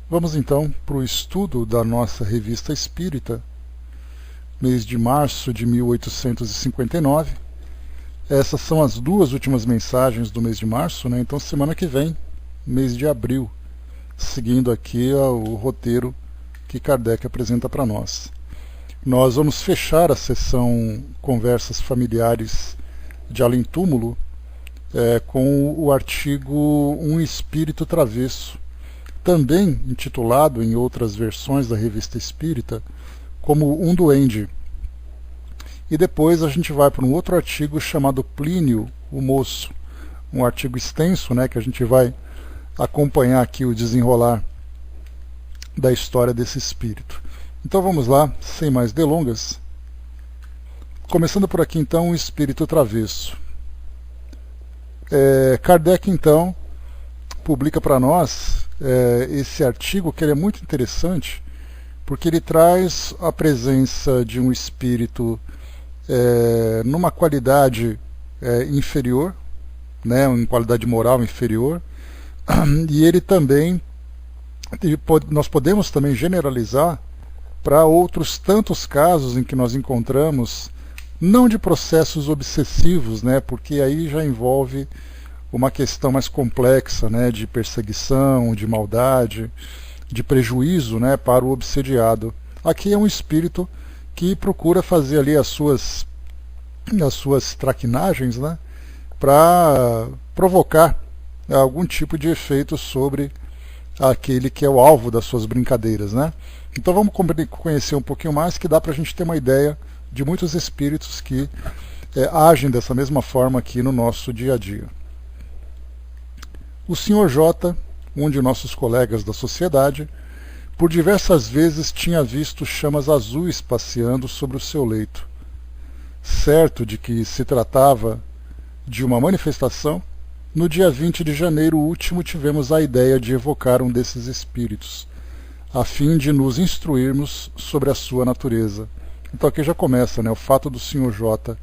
Vamos então para o estudo da nossa Revista Espírita, mês de março de 1859. Essas são as duas últimas mensagens do mês de março, né? Então semana que vem, mês de abril, seguindo aqui o roteiro que Kardec apresenta para nós. Nós vamos fechar a sessão Conversas Familiares de Além Túmulo com o artigo Um Espírito Travesso, também intitulado em outras versões da Revista Espírita como Um Duende. E depois a gente vai para um outro artigo chamado Plínio, o Moço, um artigo extenso, né, que a gente vai acompanhar aqui o desenrolar da história desse espírito. Então vamos lá, sem mais delongas. Começando por aqui então, o Espírito Travesso. Kardec então publica para nós esse artigo, que ele é muito interessante, porque ele traz a presença de um espírito numa qualidade inferior, né, em qualidade moral inferior, e ele também, nós podemos também generalizar para outros tantos casos em que nós encontramos, não de processos obsessivos, né, porque aí já envolve uma questão mais complexa, né, de perseguição, de maldade, de prejuízo, né, para o obsediado. Aqui é um espírito que procura fazer ali as suas traquinagens, né, para provocar algum tipo de efeito sobre aquele que é o alvo das suas brincadeiras, né? Então vamos conhecer um pouquinho mais, que dá para a gente ter uma ideia de muitos espíritos que agem dessa mesma forma aqui no nosso dia a dia. O Sr. J, um de nossos colegas da sociedade, por diversas vezes tinha visto chamas azuis passeando sobre o seu leito. Certo de que se tratava de uma manifestação, no dia 20 de janeiro último tivemos a ideia de evocar um desses espíritos, a fim de nos instruirmos sobre a sua natureza. Então aqui já começa, né, o fato do Sr. J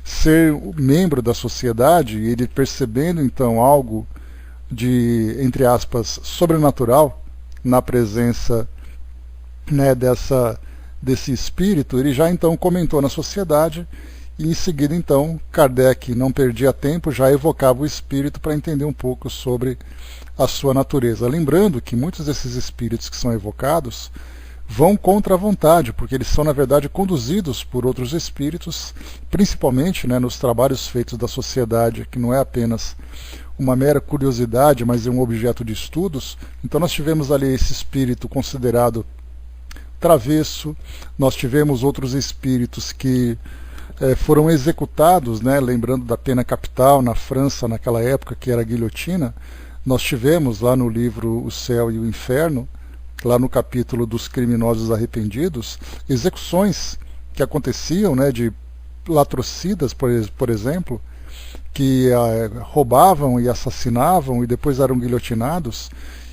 ser membro da sociedade, e ele percebendo então algo de, entre aspas, sobrenatural na presença, né, desse espírito, ele já então comentou na sociedade, e em seguida então Kardec não perdia tempo, já evocava o espírito para entender um pouco sobre a sua natureza. Lembrando que muitos desses espíritos que são evocados vão contra a vontade, porque eles são na verdade conduzidos por outros espíritos, principalmente, né, nos trabalhos feitos da sociedade, que não é apenas uma mera curiosidade, mas é um objeto de estudos. Então nós tivemos ali esse espírito considerado travesso, nós tivemos outros espíritos que foram executados, né, lembrando da pena capital na França naquela época, que era a guilhotina. Nós tivemos lá no livro O Céu e o Inferno, lá no capítulo dos criminosos arrependidos, execuções que aconteciam, né, de latrocidas, por exemplo, que roubavam e assassinavam e depois eram guilhotinados,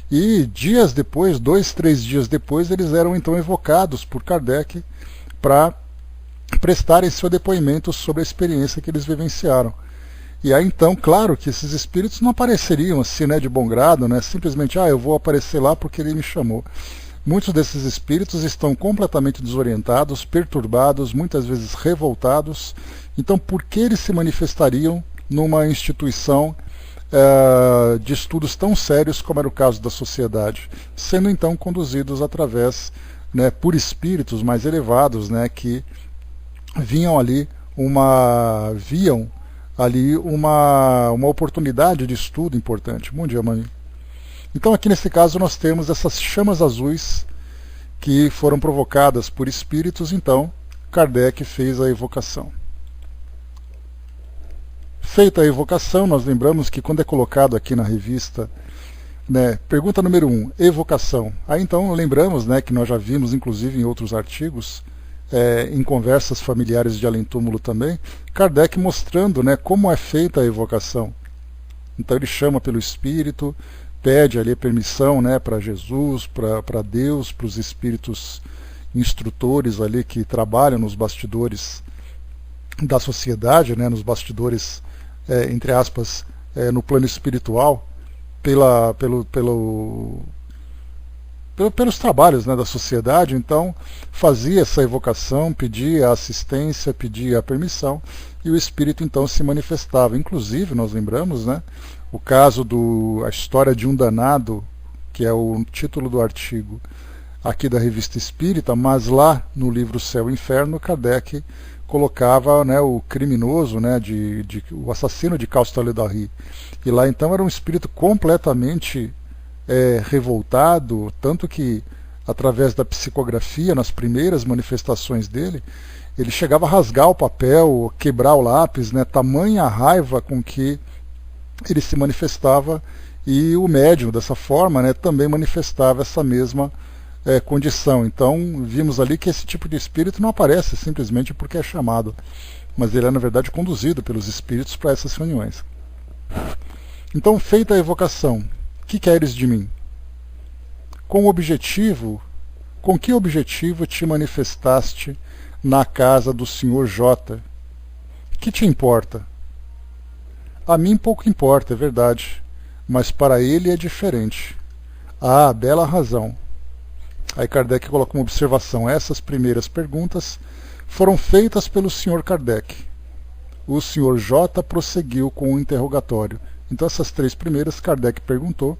e dias depois, 2, 3 dias depois, eles eram então evocados por Kardec para prestarem seu depoimento sobre a experiência que eles vivenciaram. E aí então, claro que esses espíritos não apareceriam assim, né, de bom grado, né, simplesmente, eu vou aparecer lá porque ele me chamou. Muitos desses espíritos estão completamente desorientados, perturbados, muitas vezes revoltados. Então, por que eles se manifestariam numa instituição de estudos tão sérios como era o caso da sociedade, sendo então conduzidos através, né, por espíritos mais elevados, né, que viam ali uma oportunidade de estudo importante. Bom dia, mãe. Então aqui nesse caso nós temos essas chamas azuis que foram provocadas por espíritos. Então Kardec fez a evocação. Feita a evocação, nós lembramos que quando é colocado aqui na revista, né, pergunta número 1, evocação. Aí então lembramos, né, que nós já vimos inclusive em outros artigos, em conversas familiares de Além Túmulo também, Kardec mostrando, né, como é feita a evocação. Então ele chama pelo espírito, pede ali a permissão, né, para Jesus, para Deus, para os espíritos instrutores ali que trabalham nos bastidores da sociedade, né, nos bastidores, entre aspas, no plano espiritual, pelos trabalhos, né, da sociedade, então fazia essa evocação, pedia assistência, pedia a permissão, e o espírito então se manifestava. Inclusive, nós lembramos, né, o caso a história de um danado, que é o título do artigo aqui da Revista Espírita, mas lá no livro Céu e Inferno, Kardec colocava, né, o criminoso, né, o assassino de Castelnaudary. E lá então era um espírito completamente revoltado, tanto que através da psicografia, nas primeiras manifestações dele, ele chegava a rasgar o papel, quebrar o lápis, né, tamanha raiva com que ele se manifestava, e o médium dessa forma, né, também manifestava essa mesma condição. Então vimos ali que esse tipo de espírito não aparece simplesmente porque é chamado, mas ele é na verdade conduzido pelos espíritos para essas reuniões. Então, feita a evocação, que queres de mim? Com que objetivo te manifestaste na casa do Sr. J? Que te importa? A mim pouco importa, é verdade, mas para ele é diferente. Ah, bela razão. Aí Kardec coloca uma observação. Essas primeiras perguntas foram feitas pelo Sr. Kardec. O Sr. J prosseguiu com o interrogatório. Então essas três primeiras Kardec perguntou,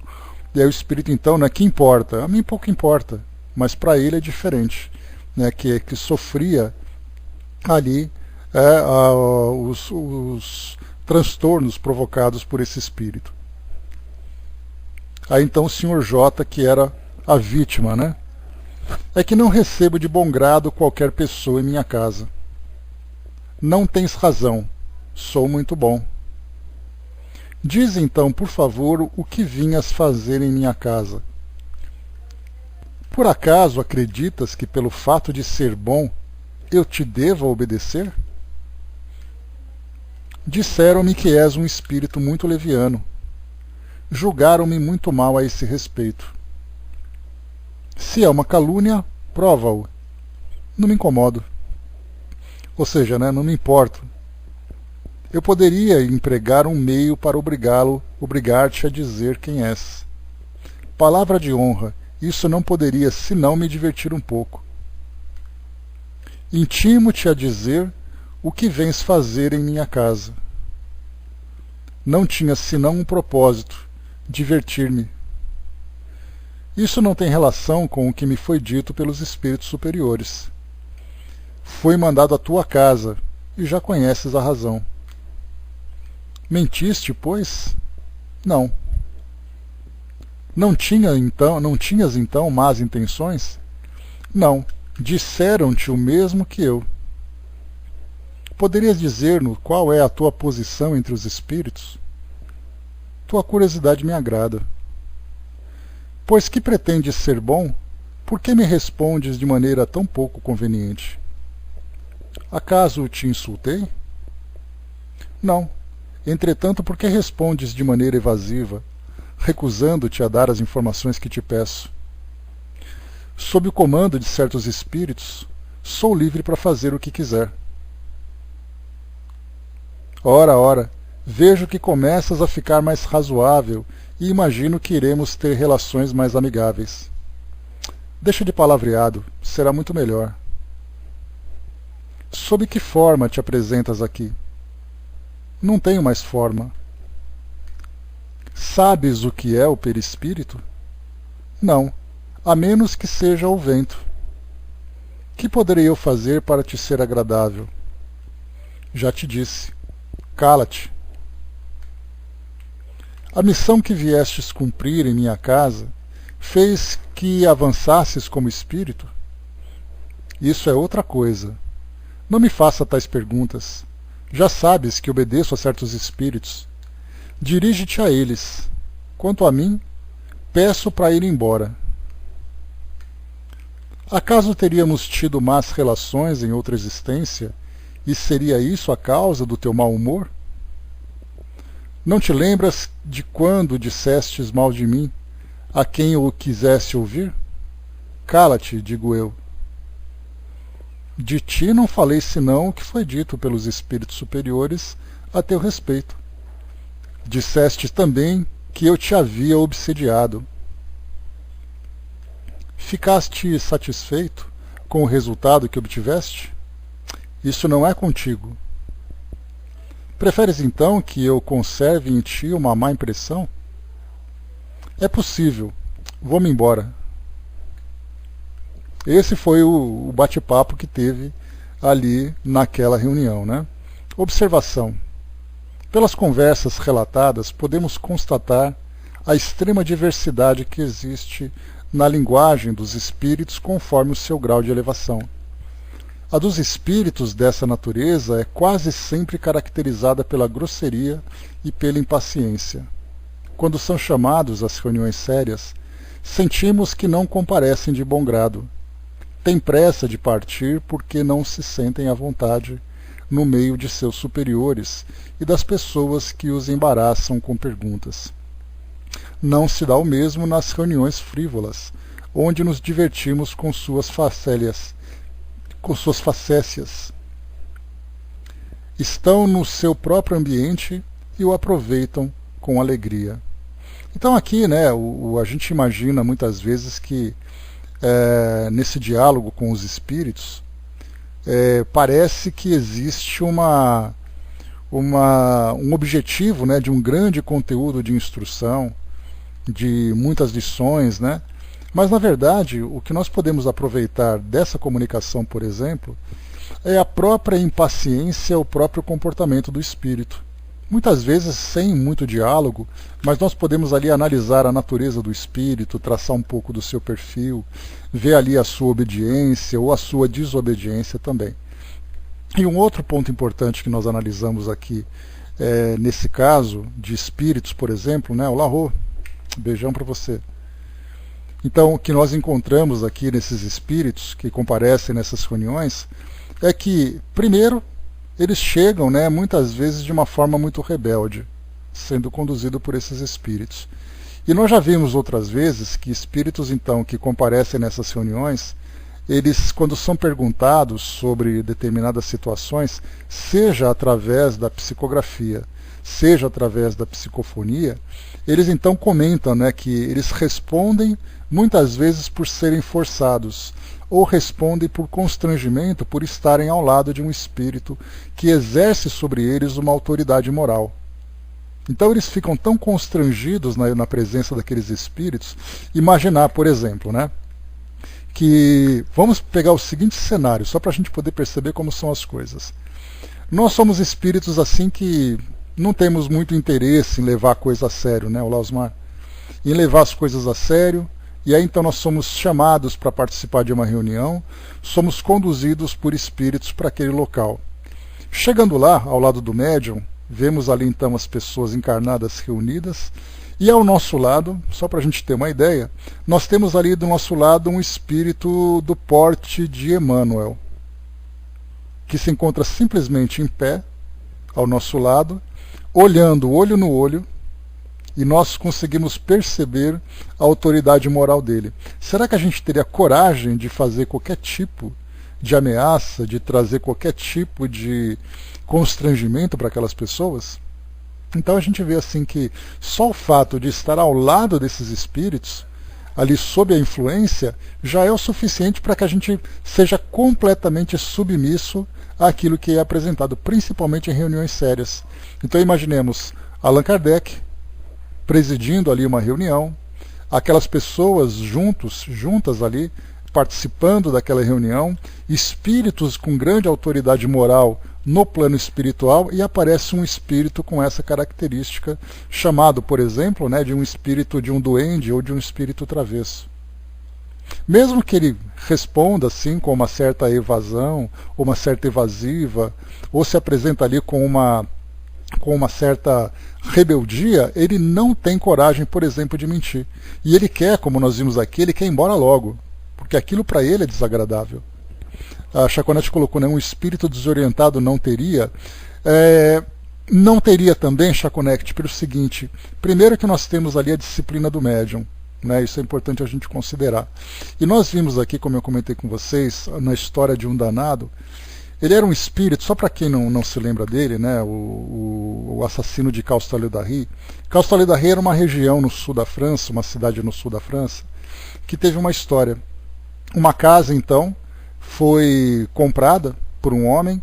e aí o espírito então, né, que importa? A mim pouco importa, mas para ele é diferente, né, que sofria ali os transtornos provocados por esse espírito. Aí então o Sr. J, que era a vítima, né? É que não recebo de bom grado qualquer pessoa em minha casa. Não tens razão, sou muito bom. Diz então, por favor, o que vinhas fazer em minha casa. Por acaso acreditas que pelo fato de ser bom, eu te deva obedecer? Disseram-me que és um espírito muito leviano. Julgaram-me muito mal a esse respeito. Se é uma calúnia, prova-o. Não me incomodo. Ou seja, né, não me importo. Eu poderia empregar um meio para obrigar-te a dizer quem és. Palavra de honra, isso não poderia senão me divertir um pouco. Intimo-te a dizer o que vens fazer em minha casa. Não tinha senão um propósito, divertir-me. Isso não tem relação com o que me foi dito pelos espíritos superiores. Fui mandado à tua casa, e já conheces a razão. Mentiste, pois? Não. Não tinhas então más intenções? Não. Disseram-te o mesmo que eu. Poderias dizer-nos qual é a tua posição entre os espíritos? Tua curiosidade me agrada. Pois que pretendes ser bom, por que me respondes de maneira tão pouco conveniente? Acaso te insultei? Não. Entretanto, por que respondes de maneira evasiva, recusando-te a dar as informações que te peço? Sob o comando de certos espíritos, sou livre para fazer o que quiser. Ora, vejo que começas a ficar mais razoável e imagino que iremos ter relações mais amigáveis. Deixa de palavreado, será muito melhor. Sob que forma te apresentas aqui? Não tenho mais forma. Sabes o que é o perispírito? Não, a menos que seja o vento. Que poderei eu fazer para te ser agradável? Já te disse. Cala-te. A missão que viestes cumprir em minha casa fez que avançasses como espírito? Isso é outra coisa. Não me faça tais perguntas. Já sabes que obedeço a certos espíritos. Dirige-te a eles. Quanto a mim, peço para ir embora. Acaso teríamos tido más relações em outra existência, e seria isso a causa do teu mau humor? Não te lembras de quando dissestes mal de mim, a quem o quisesse ouvir? Cala-te, digo eu. De ti não falei senão o que foi dito pelos espíritos superiores a teu respeito. Disseste também que eu te havia obsediado. ficaste satisfeito com o resultado que obtiveste? Isso não é contigo. Preferes então que eu conserve em ti uma má impressão? É possível. Vou-me embora. Esse foi o bate-papo que teve ali naquela reunião, né? Observação. Pelas conversas relatadas, podemos constatar a extrema diversidade que existe na linguagem dos espíritos conforme o seu grau de elevação. A dos espíritos dessa natureza é quase sempre caracterizada pela grosseria e pela impaciência. Quando são chamados às reuniões sérias, sentimos que não comparecem de bom grado. Têm pressa de partir porque não se sentem à vontade no meio de seus superiores e das pessoas que os embaraçam com perguntas. Não se dá o mesmo nas reuniões frívolas, onde nos divertimos com suas facécias. Estão no seu próprio ambiente e o aproveitam com alegria. Então aqui, né, a gente imagina muitas vezes que nesse diálogo com os espíritos, parece que existe um objetivo, né, de um grande conteúdo de instrução, de muitas lições, né? Mas, na verdade, o que nós podemos aproveitar dessa comunicação, por exemplo, é a própria impaciência, o próprio comportamento do espírito. Muitas vezes sem muito diálogo, mas nós podemos ali analisar a natureza do espírito, traçar um pouco do seu perfil, ver ali a sua obediência ou a sua desobediência também. E um outro ponto importante que nós analisamos aqui, nesse caso de espíritos, por exemplo, né? Olá, Rô, beijão para você. Então, o que nós encontramos aqui nesses espíritos que comparecem nessas reuniões é que, primeiro, eles chegam, né, muitas vezes de uma forma muito rebelde, sendo conduzido por esses espíritos. E nós já vimos outras vezes que espíritos, então, que comparecem nessas reuniões, eles, quando são perguntados sobre determinadas situações, seja através da psicografia, seja através da psicofonia, eles então comentam, né, que eles respondem muitas vezes por serem forçados, ou respondem por constrangimento por estarem ao lado de um espírito que exerce sobre eles uma autoridade moral. Então eles ficam tão constrangidos na presença daqueles espíritos. Imaginar, por exemplo, né, que vamos pegar o seguinte cenário, só para a gente poder perceber como são as coisas. Nós somos espíritos assim que não temos muito interesse em levar a coisa a sério, né, Osmar? Em levar as coisas a sério. E aí então nós somos chamados para participar de uma reunião, somos conduzidos por espíritos para aquele local. Chegando lá, ao lado do médium, vemos ali então as pessoas encarnadas reunidas, e ao nosso lado, só para a gente ter uma ideia, nós temos ali do nosso lado um espírito do porte de Emmanuel, que se encontra simplesmente em pé, ao nosso lado, olhando olho no olho, e nós conseguimos perceber a autoridade moral dele. Será que a gente teria coragem de fazer qualquer tipo de ameaça, de trazer qualquer tipo de constrangimento para aquelas pessoas? Então a gente vê assim que só o fato de estar ao lado desses espíritos, ali sob a influência, já é o suficiente para que a gente seja completamente submisso àquilo que é apresentado, principalmente em reuniões sérias. Então imaginemos Allan Kardec presidindo ali uma reunião, aquelas pessoas juntas ali, participando daquela reunião, espíritos com grande autoridade moral no plano espiritual, e aparece um espírito com essa característica, chamado, por exemplo, né, de um espírito de um duende ou de um espírito travesso. Mesmo que ele responda assim com uma certa evasão, ou uma certa evasiva, ou se apresenta ali com uma certa rebeldia, ele não tem coragem, por exemplo, de mentir. E ele quer, como nós vimos aqui, ele quer ir embora logo, porque aquilo para ele é desagradável. A Chaconete colocou, né, um espírito desorientado não teria. Não teria também, Chaconete, pelo seguinte: primeiro que nós temos ali a disciplina do médium, né, isso é importante a gente considerar. E nós vimos aqui, como eu comentei com vocês, na história de um danado. Ele era um espírito, só para quem não se lembra dele, né, o assassino de Castellet-d'Arry. Castellet-d'Arry era uma região no sul da França, uma cidade no sul da França, que teve uma história. uma casa então foi comprada por um homem,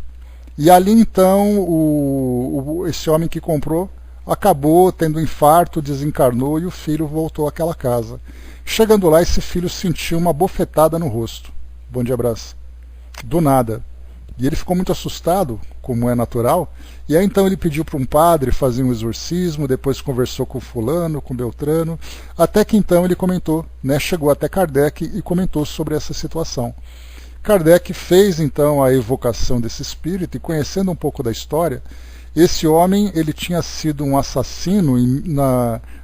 e ali então esse homem que comprou acabou tendo um infarto, desencarnou e o filho voltou àquela casa. Chegando lá, esse filho sentiu uma bofetada no rosto. Bom dia, abraço. Do nada. E ele ficou muito assustado, como é natural, e aí então ele pediu para um padre fazer um exorcismo, depois conversou com fulano, com Beltrano, até que então ele comentou, né, chegou até Kardec e comentou sobre essa situação. Kardec fez então a evocação desse espírito, e conhecendo um pouco da história, esse homem ele tinha sido um assassino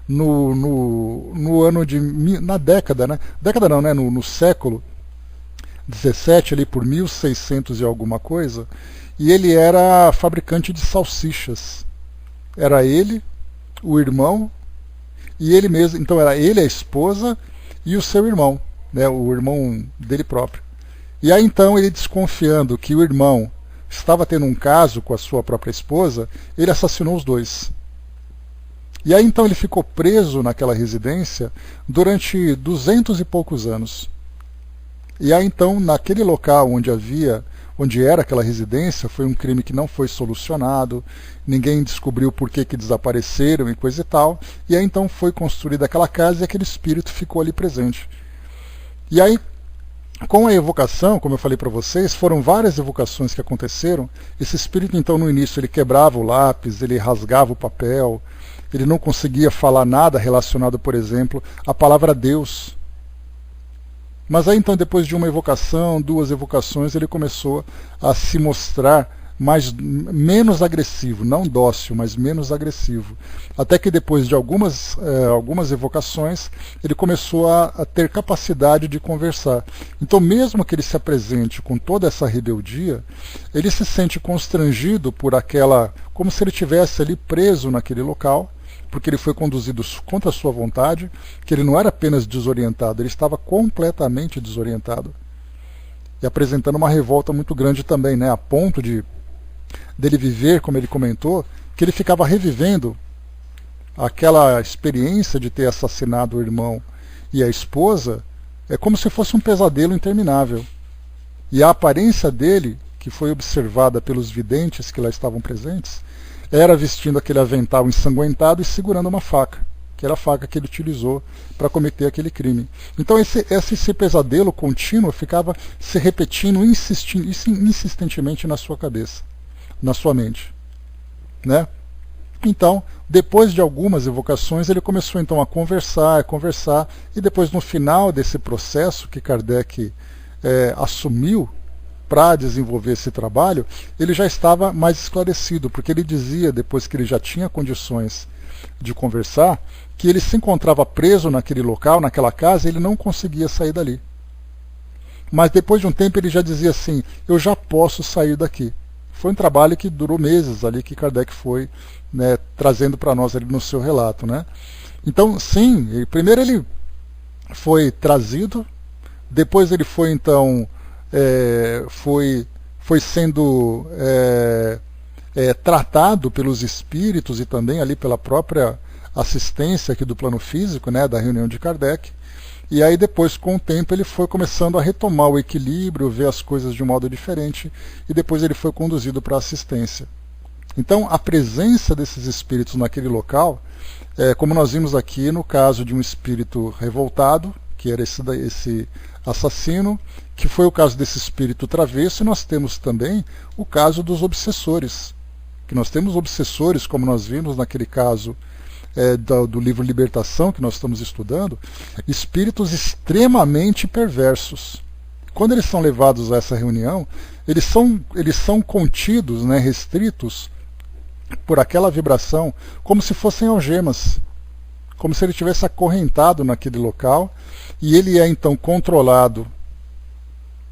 no ano de... na década, né? Década não, né? No século 17, ali por 1600 e alguma coisa, e ele era fabricante de salsichas. Era ele, o irmão, e ele mesmo, então era ele, a esposa, e o seu irmão, né, o irmão dele próprio. E aí então ele, desconfiando que o irmão estava tendo um caso com a sua própria esposa, ele assassinou os dois. E aí então ele ficou preso naquela residência durante 200 e poucos anos. E aí então, naquele local onde era aquela residência, foi um crime que não foi solucionado, ninguém descobriu por que desapareceram e coisa e tal, e aí então foi construída aquela casa e aquele espírito ficou ali presente. E aí, com a evocação, como eu falei para vocês, foram várias evocações que aconteceram. Esse espírito então no início ele quebrava o lápis, ele rasgava o papel, ele não conseguia falar nada relacionado, por exemplo, à palavra Deus. Mas aí então, depois de uma evocação, duas evocações, ele começou a se mostrar menos agressivo, não dócil, mas menos agressivo. Até que depois de algumas evocações, ele começou a ter capacidade de conversar. Então, mesmo que ele se apresente com toda essa rebeldia, ele se sente constrangido por como se ele estivesse ali preso naquele local, porque ele foi conduzido contra a sua vontade, que ele não era apenas desorientado, ele estava completamente desorientado. E apresentando uma revolta muito grande também, né, a ponto dele viver, como ele comentou, que ele ficava revivendo aquela experiência de ter assassinado o irmão e a esposa, como se fosse um pesadelo interminável. E a aparência dele, que foi observada pelos videntes que lá estavam presentes, era vestindo aquele avental ensanguentado e segurando uma faca, que era a faca que ele utilizou para cometer aquele crime. Então esse pesadelo contínuo ficava se repetindo insistentemente na sua cabeça, na sua mente, né? Então, depois de algumas evocações, ele começou então a conversar, e depois no final desse processo que Kardec assumiu para desenvolver esse trabalho, ele já estava mais esclarecido, porque ele dizia, depois que ele já tinha condições de conversar, que ele se encontrava preso naquele local, naquela casa, e ele não conseguia sair dali. Mas depois de um tempo ele já dizia assim, eu já posso sair daqui. Foi um trabalho que durou meses ali, que Kardec foi, né, trazendo para nós ali no seu relato, né? Então, sim, primeiro ele foi trazido, depois ele foi então foi sendo tratado pelos espíritos e também ali pela própria assistência aqui do plano físico, né, da reunião de Kardec. E aí depois, com o tempo, ele foi começando a retomar o equilíbrio, ver as coisas de um modo diferente, e depois ele foi conduzido para a assistência. Então, a presença desses espíritos naquele local, como nós vimos aqui no caso de um espírito revoltado, que era esse assassino, que foi o caso desse espírito travesso, e nós temos também o caso dos obsessores, que nós temos obsessores, como nós vimos naquele caso do livro Libertação, que nós estamos estudando, espíritos extremamente perversos. Quando eles são levados a essa reunião, eles são contidos, né, restritos por aquela vibração, como se fossem algemas, como se ele tivesse acorrentado naquele local, e ele é então controlado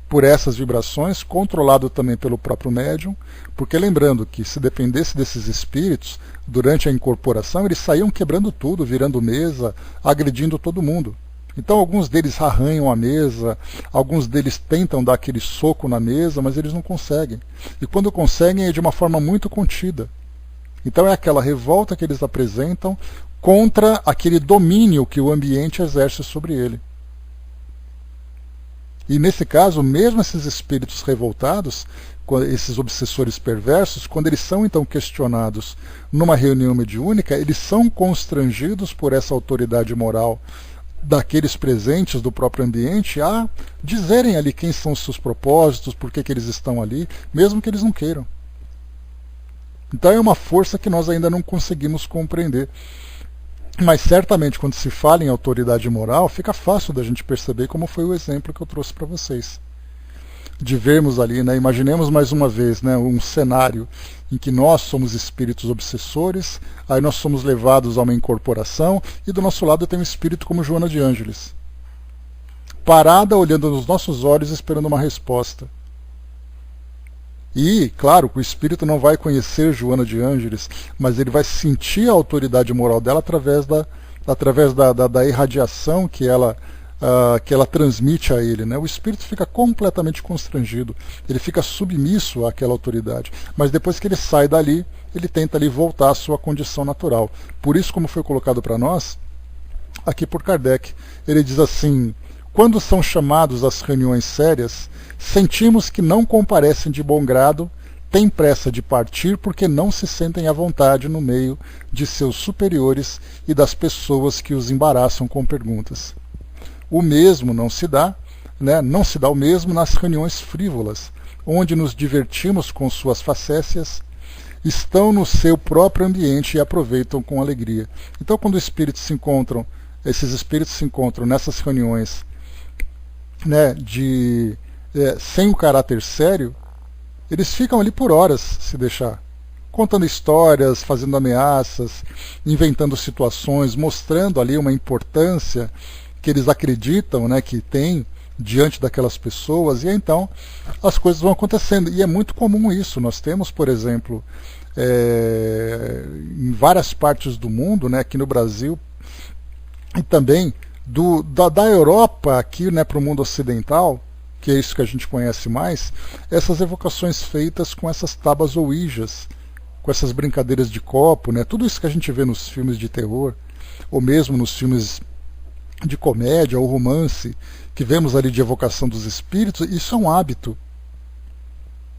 por essas vibrações, controlado também pelo próprio médium, porque lembrando que se dependesse desses espíritos, durante a incorporação, eles saíam quebrando tudo, virando mesa, agredindo todo mundo. Então alguns deles arranham a mesa, alguns deles tentam dar aquele soco na mesa, mas eles não conseguem. E quando conseguem é de uma forma muito contida. Então é aquela revolta que eles apresentam contra aquele domínio que o ambiente exerce sobre ele. E nesse caso, mesmo esses espíritos revoltados, esses obsessores perversos, quando eles são então questionados numa reunião mediúnica, eles são constrangidos por essa autoridade moral daqueles presentes do próprio ambiente a dizerem ali quem são os seus propósitos, por que eles estão ali, mesmo que eles não queiram. Então é uma força que nós ainda não conseguimos compreender. Mas certamente quando se fala em autoridade moral, fica fácil da gente perceber, como foi o exemplo que eu trouxe para vocês. De vermos ali, né, imaginemos mais uma vez, né, um cenário em que nós somos espíritos obsessores, aí nós somos levados a uma incorporação, e do nosso lado tem um espírito como Joana de Ângeles, parada, olhando nos nossos olhos, esperando uma resposta. E, claro, o espírito não vai conhecer Joana de Ângeles, mas ele vai sentir a autoridade moral dela através da irradiação que ela transmite a ele, né? O espírito fica completamente constrangido, ele fica submisso àquela autoridade, mas depois que ele sai dali, ele tenta ali voltar à sua condição natural. Por isso, como foi colocado para nós, aqui por Kardec, ele diz assim: quando são chamados às reuniões sérias, sentimos que não comparecem de bom grado, têm pressa de partir porque não se sentem à vontade no meio de seus superiores e das pessoas que os embaraçam com perguntas. O mesmo não se dá, né? Não se dá o mesmo nas reuniões frívolas, onde nos divertimos com suas facécias, estão no seu próprio ambiente e aproveitam com alegria. Então, quando esses espíritos se encontram nessas reuniões, né, sem um caráter sério, eles ficam ali por horas, se deixar, contando histórias, fazendo ameaças, inventando situações, mostrando ali uma importância que eles acreditam, né, que tem diante daquelas pessoas, e então as coisas vão acontecendo. E é muito comum isso. Nós temos, por exemplo, em várias partes do mundo, né, aqui no Brasil, e também da Europa aqui, né, para o mundo ocidental, que é isso que a gente conhece mais, essas evocações feitas com essas tábuas ouijas, com essas brincadeiras de copo, né, tudo isso que a gente vê nos filmes de terror, ou mesmo nos filmes de comédia ou romance, que vemos ali de evocação dos espíritos, isso é um hábito.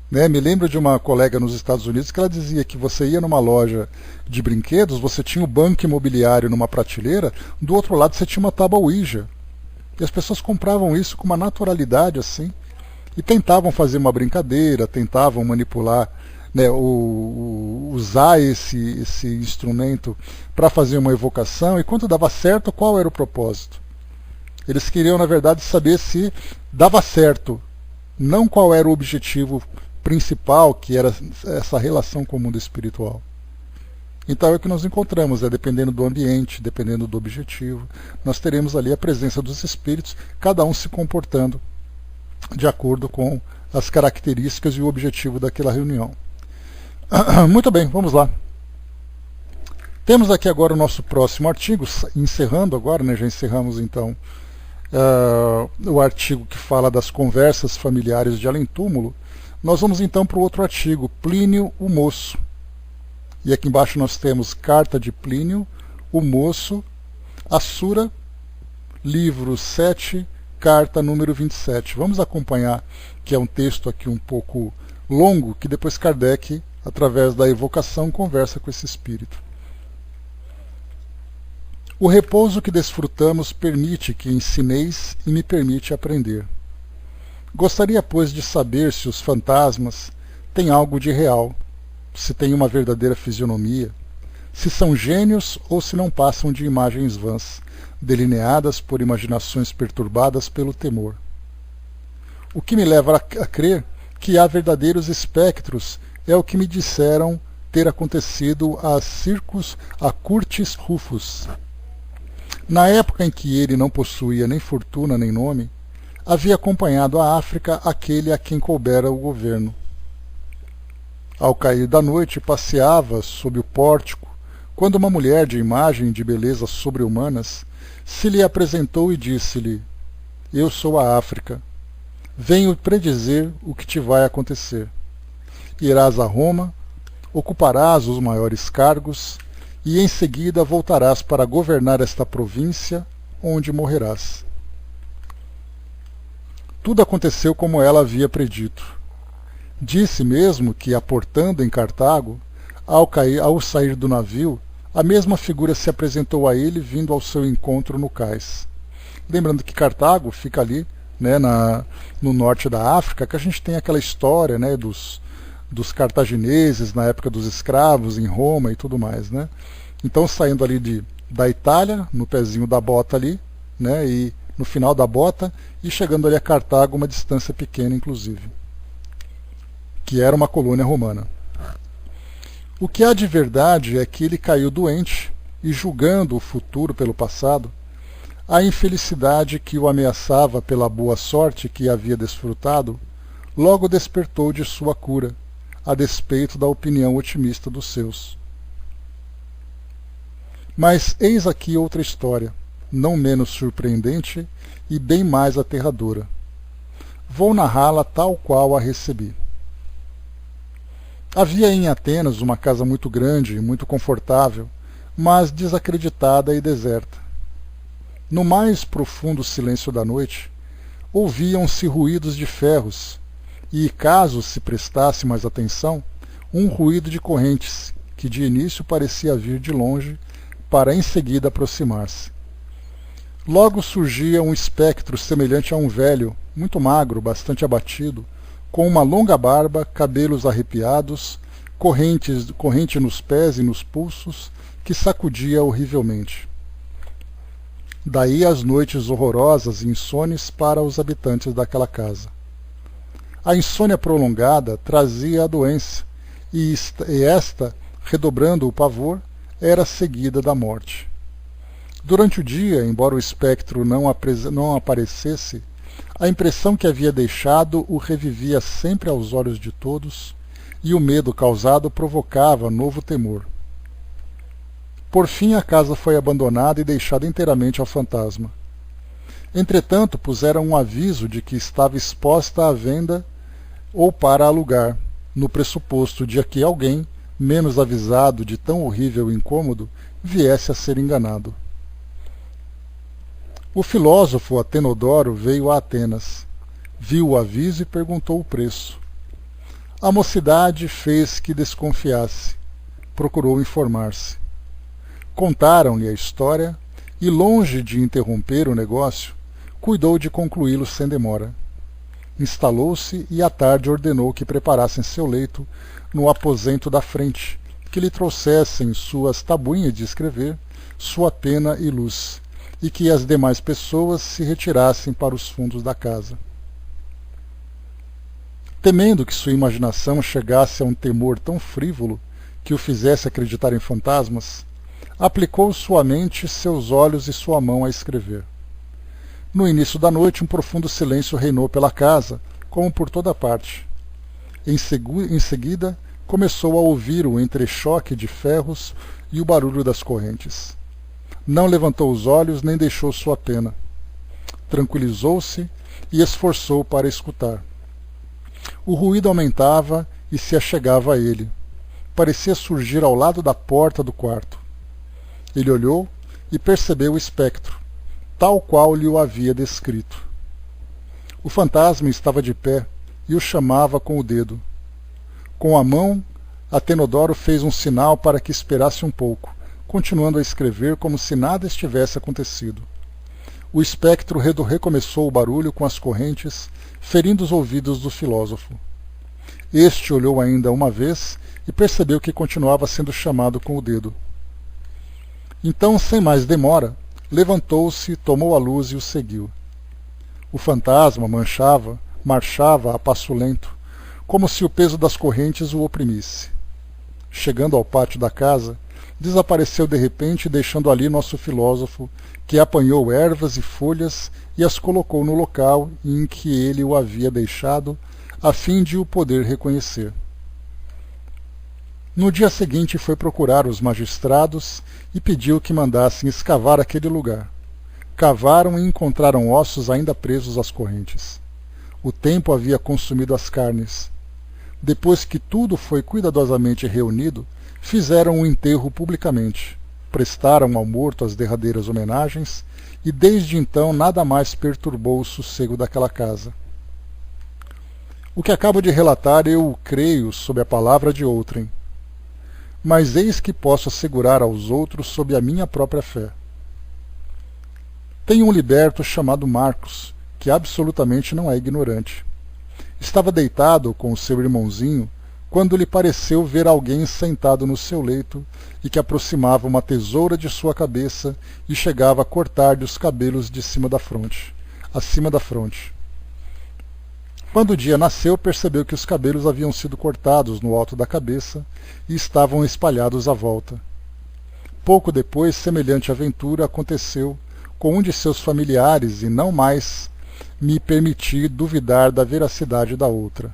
Né? Me lembro de uma colega nos Estados Unidos que ela dizia que você ia numa loja de brinquedos, você tinha o banco imobiliário numa prateleira, do outro lado você tinha uma tábua ouija. E as pessoas compravam isso com uma naturalidade assim, e tentavam fazer uma brincadeira, tentavam manipular, né, usar esse instrumento para fazer uma evocação, e quando dava certo, qual era o propósito? Eles queriam, na verdade, saber se dava certo, não qual era o objetivo principal, que era essa relação com o mundo espiritual. Então é o que nós encontramos, dependendo do ambiente, dependendo do objetivo, nós teremos ali a presença dos espíritos, cada um se comportando de acordo com as características e o objetivo daquela reunião. Muito bem, vamos lá. Temos aqui agora o nosso próximo artigo, encerrando agora, né, já encerramos então o artigo que fala das conversas familiares de além-túmulo. Nós vamos então para o outro artigo, Plínio o Moço. E aqui embaixo nós temos Carta de Plínio, o Moço, Assura, livro 7, carta número 27. Vamos acompanhar, que é um texto aqui um pouco longo, que depois Kardec, através da evocação, conversa com esse espírito. O repouso que desfrutamos permite que ensineis e me permite aprender. Gostaria, pois, de saber se os fantasmas têm algo de real, se têm uma verdadeira fisionomia, se são gênios ou se não passam de imagens vãs, delineadas por imaginações perturbadas pelo temor. O que me leva a crer que há verdadeiros espectros é o que me disseram ter acontecido a Curtis Rufus. Na época em que ele não possuía nem fortuna nem nome, havia acompanhado à África aquele a quem coubera o governo. Ao cair da noite, passeava sob o pórtico, quando uma mulher de imagem e de beleza sobre-humanas se lhe apresentou e disse-lhe: Eu sou a África. Venho predizer o que te vai acontecer. Irás a Roma, ocuparás os maiores cargos, e em seguida voltarás para governar esta província, onde morrerás. Tudo aconteceu como ela havia predito. Disse mesmo que, aportando em Cartago, ao sair do navio, a mesma figura se apresentou a ele vindo ao seu encontro no cais. Lembrando que Cartago fica ali, né, no norte da África, que a gente tem aquela história, né, dos cartagineses na época dos escravos em Roma e tudo mais, né? Então, saindo ali da Itália, no pezinho da bota ali, né, e no final da bota, e chegando ali a Cartago, uma distância pequena, inclusive, que era uma colônia romana. O que há de verdade é que ele caiu doente e, julgando o futuro pelo passado, a infelicidade que o ameaçava pela boa sorte que havia desfrutado, logo despertou de sua cura, a despeito da opinião otimista dos seus. Mas eis aqui outra história, não menos surpreendente e bem mais aterradora. Vou narrá-la tal qual a recebi. Havia em Atenas uma casa muito grande e muito confortável, mas desacreditada e deserta. No mais profundo silêncio da noite, ouviam-se ruídos de ferros e, caso se prestasse mais atenção, um ruído de correntes, que de início parecia vir de longe, para em seguida aproximar-se. Logo surgia um espectro semelhante a um velho, muito magro, bastante abatido, com uma longa barba, cabelos arrepiados, corrente nos pés e nos pulsos, que sacudia horrivelmente. Daí as noites horrorosas e insones para os habitantes daquela casa. A insônia prolongada trazia a doença, e esta, redobrando o pavor, era seguida da morte. Durante o dia, embora o espectro não aparecesse, a impressão que havia deixado o revivia sempre aos olhos de todos, e o medo causado provocava novo temor. Por fim, a casa foi abandonada e deixada inteiramente ao fantasma. Entretanto, puseram um aviso de que estava exposta à venda ou para alugar, no pressuposto de que alguém, menos avisado de tão horrível incômodo, viesse a ser enganado. O filósofo Atenodoro veio a Atenas, viu o aviso e perguntou o preço. A mocidade fez que desconfiasse, procurou informar-se. Contaram-lhe a história e, longe de interromper o negócio, cuidou de concluí-lo sem demora. Instalou-se e à tarde ordenou que preparassem seu leito no aposento da frente, que lhe trouxessem suas tabuinhas de escrever, sua pena e luz, e que as demais pessoas se retirassem para os fundos da casa. Temendo que sua imaginação chegasse a um temor tão frívolo que o fizesse acreditar em fantasmas, aplicou sua mente, seus olhos e sua mão a escrever. No início da noite, um profundo silêncio reinou pela casa, como por toda parte. Em seguida, começou a ouvir o entrechoque de ferros e o barulho das correntes. Não levantou os olhos nem deixou sua pena. Tranquilizou-se e esforçou para escutar. O ruído aumentava e se achegava a ele. Parecia surgir ao lado da porta do quarto. Ele olhou e percebeu o espectro, tal qual lhe o havia descrito. O fantasma estava de pé e o chamava com o dedo. Com a mão, Atenodoro fez um sinal para que esperasse um pouco, continuando a escrever como se nada estivesse acontecido. O espectro recomeçou o barulho com as correntes, ferindo os ouvidos do filósofo. Este olhou ainda uma vez e percebeu que continuava sendo chamado com o dedo. Então, sem mais demora, levantou-se, tomou a luz e o seguiu. O fantasma marchava a passo lento, como se o peso das correntes o oprimisse. Chegando ao pátio da casa, desapareceu de repente, deixando ali nosso filósofo, que apanhou ervas e folhas e as colocou no local em que ele o havia deixado, a fim de o poder reconhecer. No dia seguinte foi procurar os magistrados e pediu que mandassem escavar aquele lugar. Cavaram e encontraram ossos ainda presos às correntes. O tempo havia consumido as carnes. Depois que tudo foi cuidadosamente reunido, fizeram um enterro publicamente, prestaram ao morto as derradeiras homenagens, e desde então nada mais perturbou o sossego daquela casa. O que acabo de relatar eu o creio sob a palavra de outrem, mas eis que posso assegurar aos outros sob a minha própria fé. Tenho um liberto chamado Marcos, que absolutamente não é ignorante. Estava deitado com o seu irmãozinho quando lhe pareceu ver alguém sentado no seu leito e que aproximava uma tesoura de sua cabeça e chegava a cortar-lhe os cabelos de cima da fronte, acima da fronte. Quando o dia nasceu, percebeu que os cabelos haviam sido cortados no alto da cabeça e estavam espalhados à volta. Pouco depois, semelhante aventura aconteceu com um de seus familiares e não mais me permiti duvidar da veracidade da outra.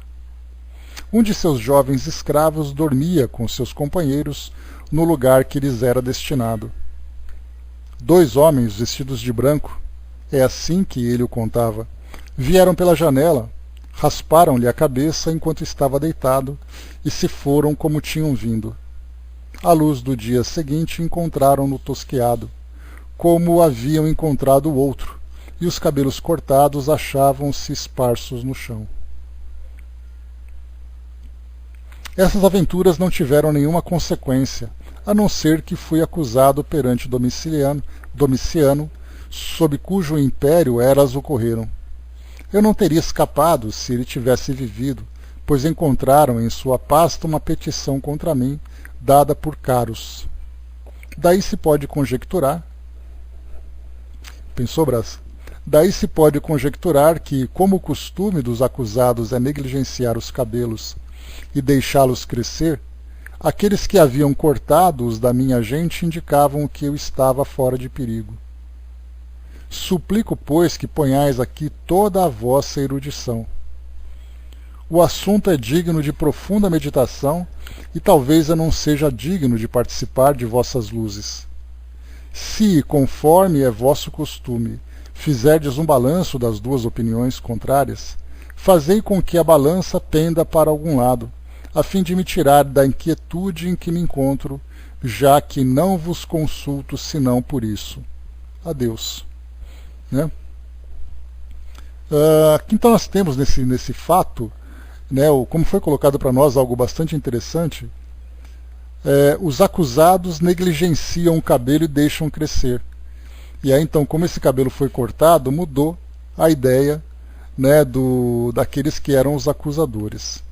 Um de seus jovens escravos dormia com seus companheiros no lugar que lhes era destinado. 2 homens vestidos de branco, é assim que ele o contava, vieram pela janela, rasparam-lhe a cabeça enquanto estava deitado e se foram como tinham vindo. À luz do dia seguinte encontraram-no tosqueado, como o haviam encontrado o outro, e os cabelos cortados achavam-se esparsos no chão. Essas aventuras não tiveram nenhuma consequência, a não ser que fui acusado perante Domiciano, sob cujo império elas ocorreram. Eu não teria escapado se ele tivesse vivido, pois encontraram em sua pasta uma petição contra mim, dada por Carus. Daí se pode conjecturar... Pensou, Brás? Daí se pode conjecturar que, como o costume dos acusados é negligenciar os cabelos e deixá-los crescer, aqueles que haviam cortado-os da minha gente indicavam que eu estava fora de perigo. Suplico, pois, que ponhais aqui toda a vossa erudição. O assunto é digno de profunda meditação e talvez eu não seja digno de participar de vossas luzes. Se, conforme é vosso costume, fizerdes um balanço das 2 opiniões contrárias, fazei com que a balança penda para algum lado, a fim de me tirar da inquietude em que me encontro, já que não vos consulto senão por isso. Adeus. Né? Aqui então nós temos nesse fato, né, como foi colocado para nós algo bastante interessante, os acusados negligenciam o cabelo e deixam crescer. E aí então, como esse cabelo foi cortado, mudou a ideia, né, daqueles que eram os acusadores.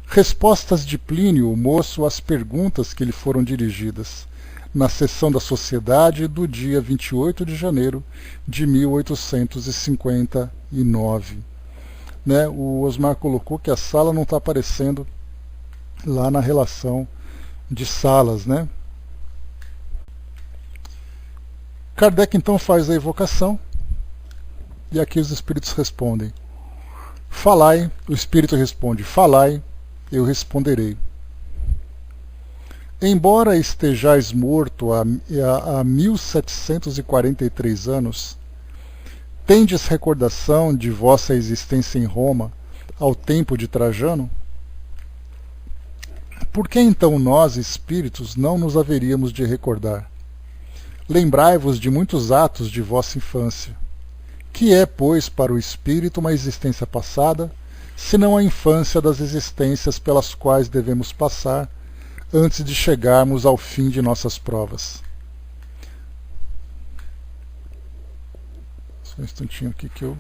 Respostas de Plínio, o moço, às perguntas que lhe foram dirigidas, na sessão da Sociedade do dia 28 de janeiro de 1859. Né, o Osmar colocou que a sala não está aparecendo lá na relação de salas, né? Kardec então faz a evocação e aqui os espíritos respondem. Falai, o espírito responde, falai, eu responderei. Embora estejais morto há 1743 anos, tendes recordação de vossa existência em Roma ao tempo de Trajano? Por que então nós, espíritos, não nos haveríamos de recordar? Lembrai-vos de muitos atos de vossa infância. Que é, pois, para o espírito uma existência passada, senão a infância das existências pelas quais devemos passar antes de chegarmos ao fim de nossas provas? Só um instantinho aqui que eu...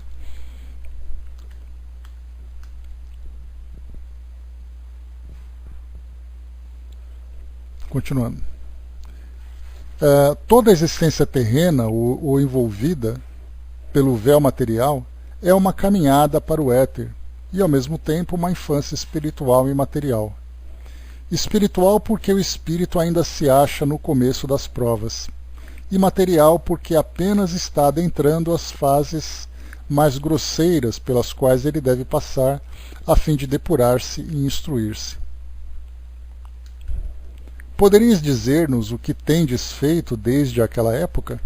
Continuando. Toda a existência terrena ou envolvida pelo véu material é uma caminhada para o éter e, ao mesmo tempo, uma infância espiritual e material. Espiritual porque o espírito ainda se acha no começo das provas, e material porque apenas está adentrando as fases mais grosseiras pelas quais ele deve passar a fim de depurar-se e instruir-se. Poderíeis dizer-nos o que tendes feito desde aquela época?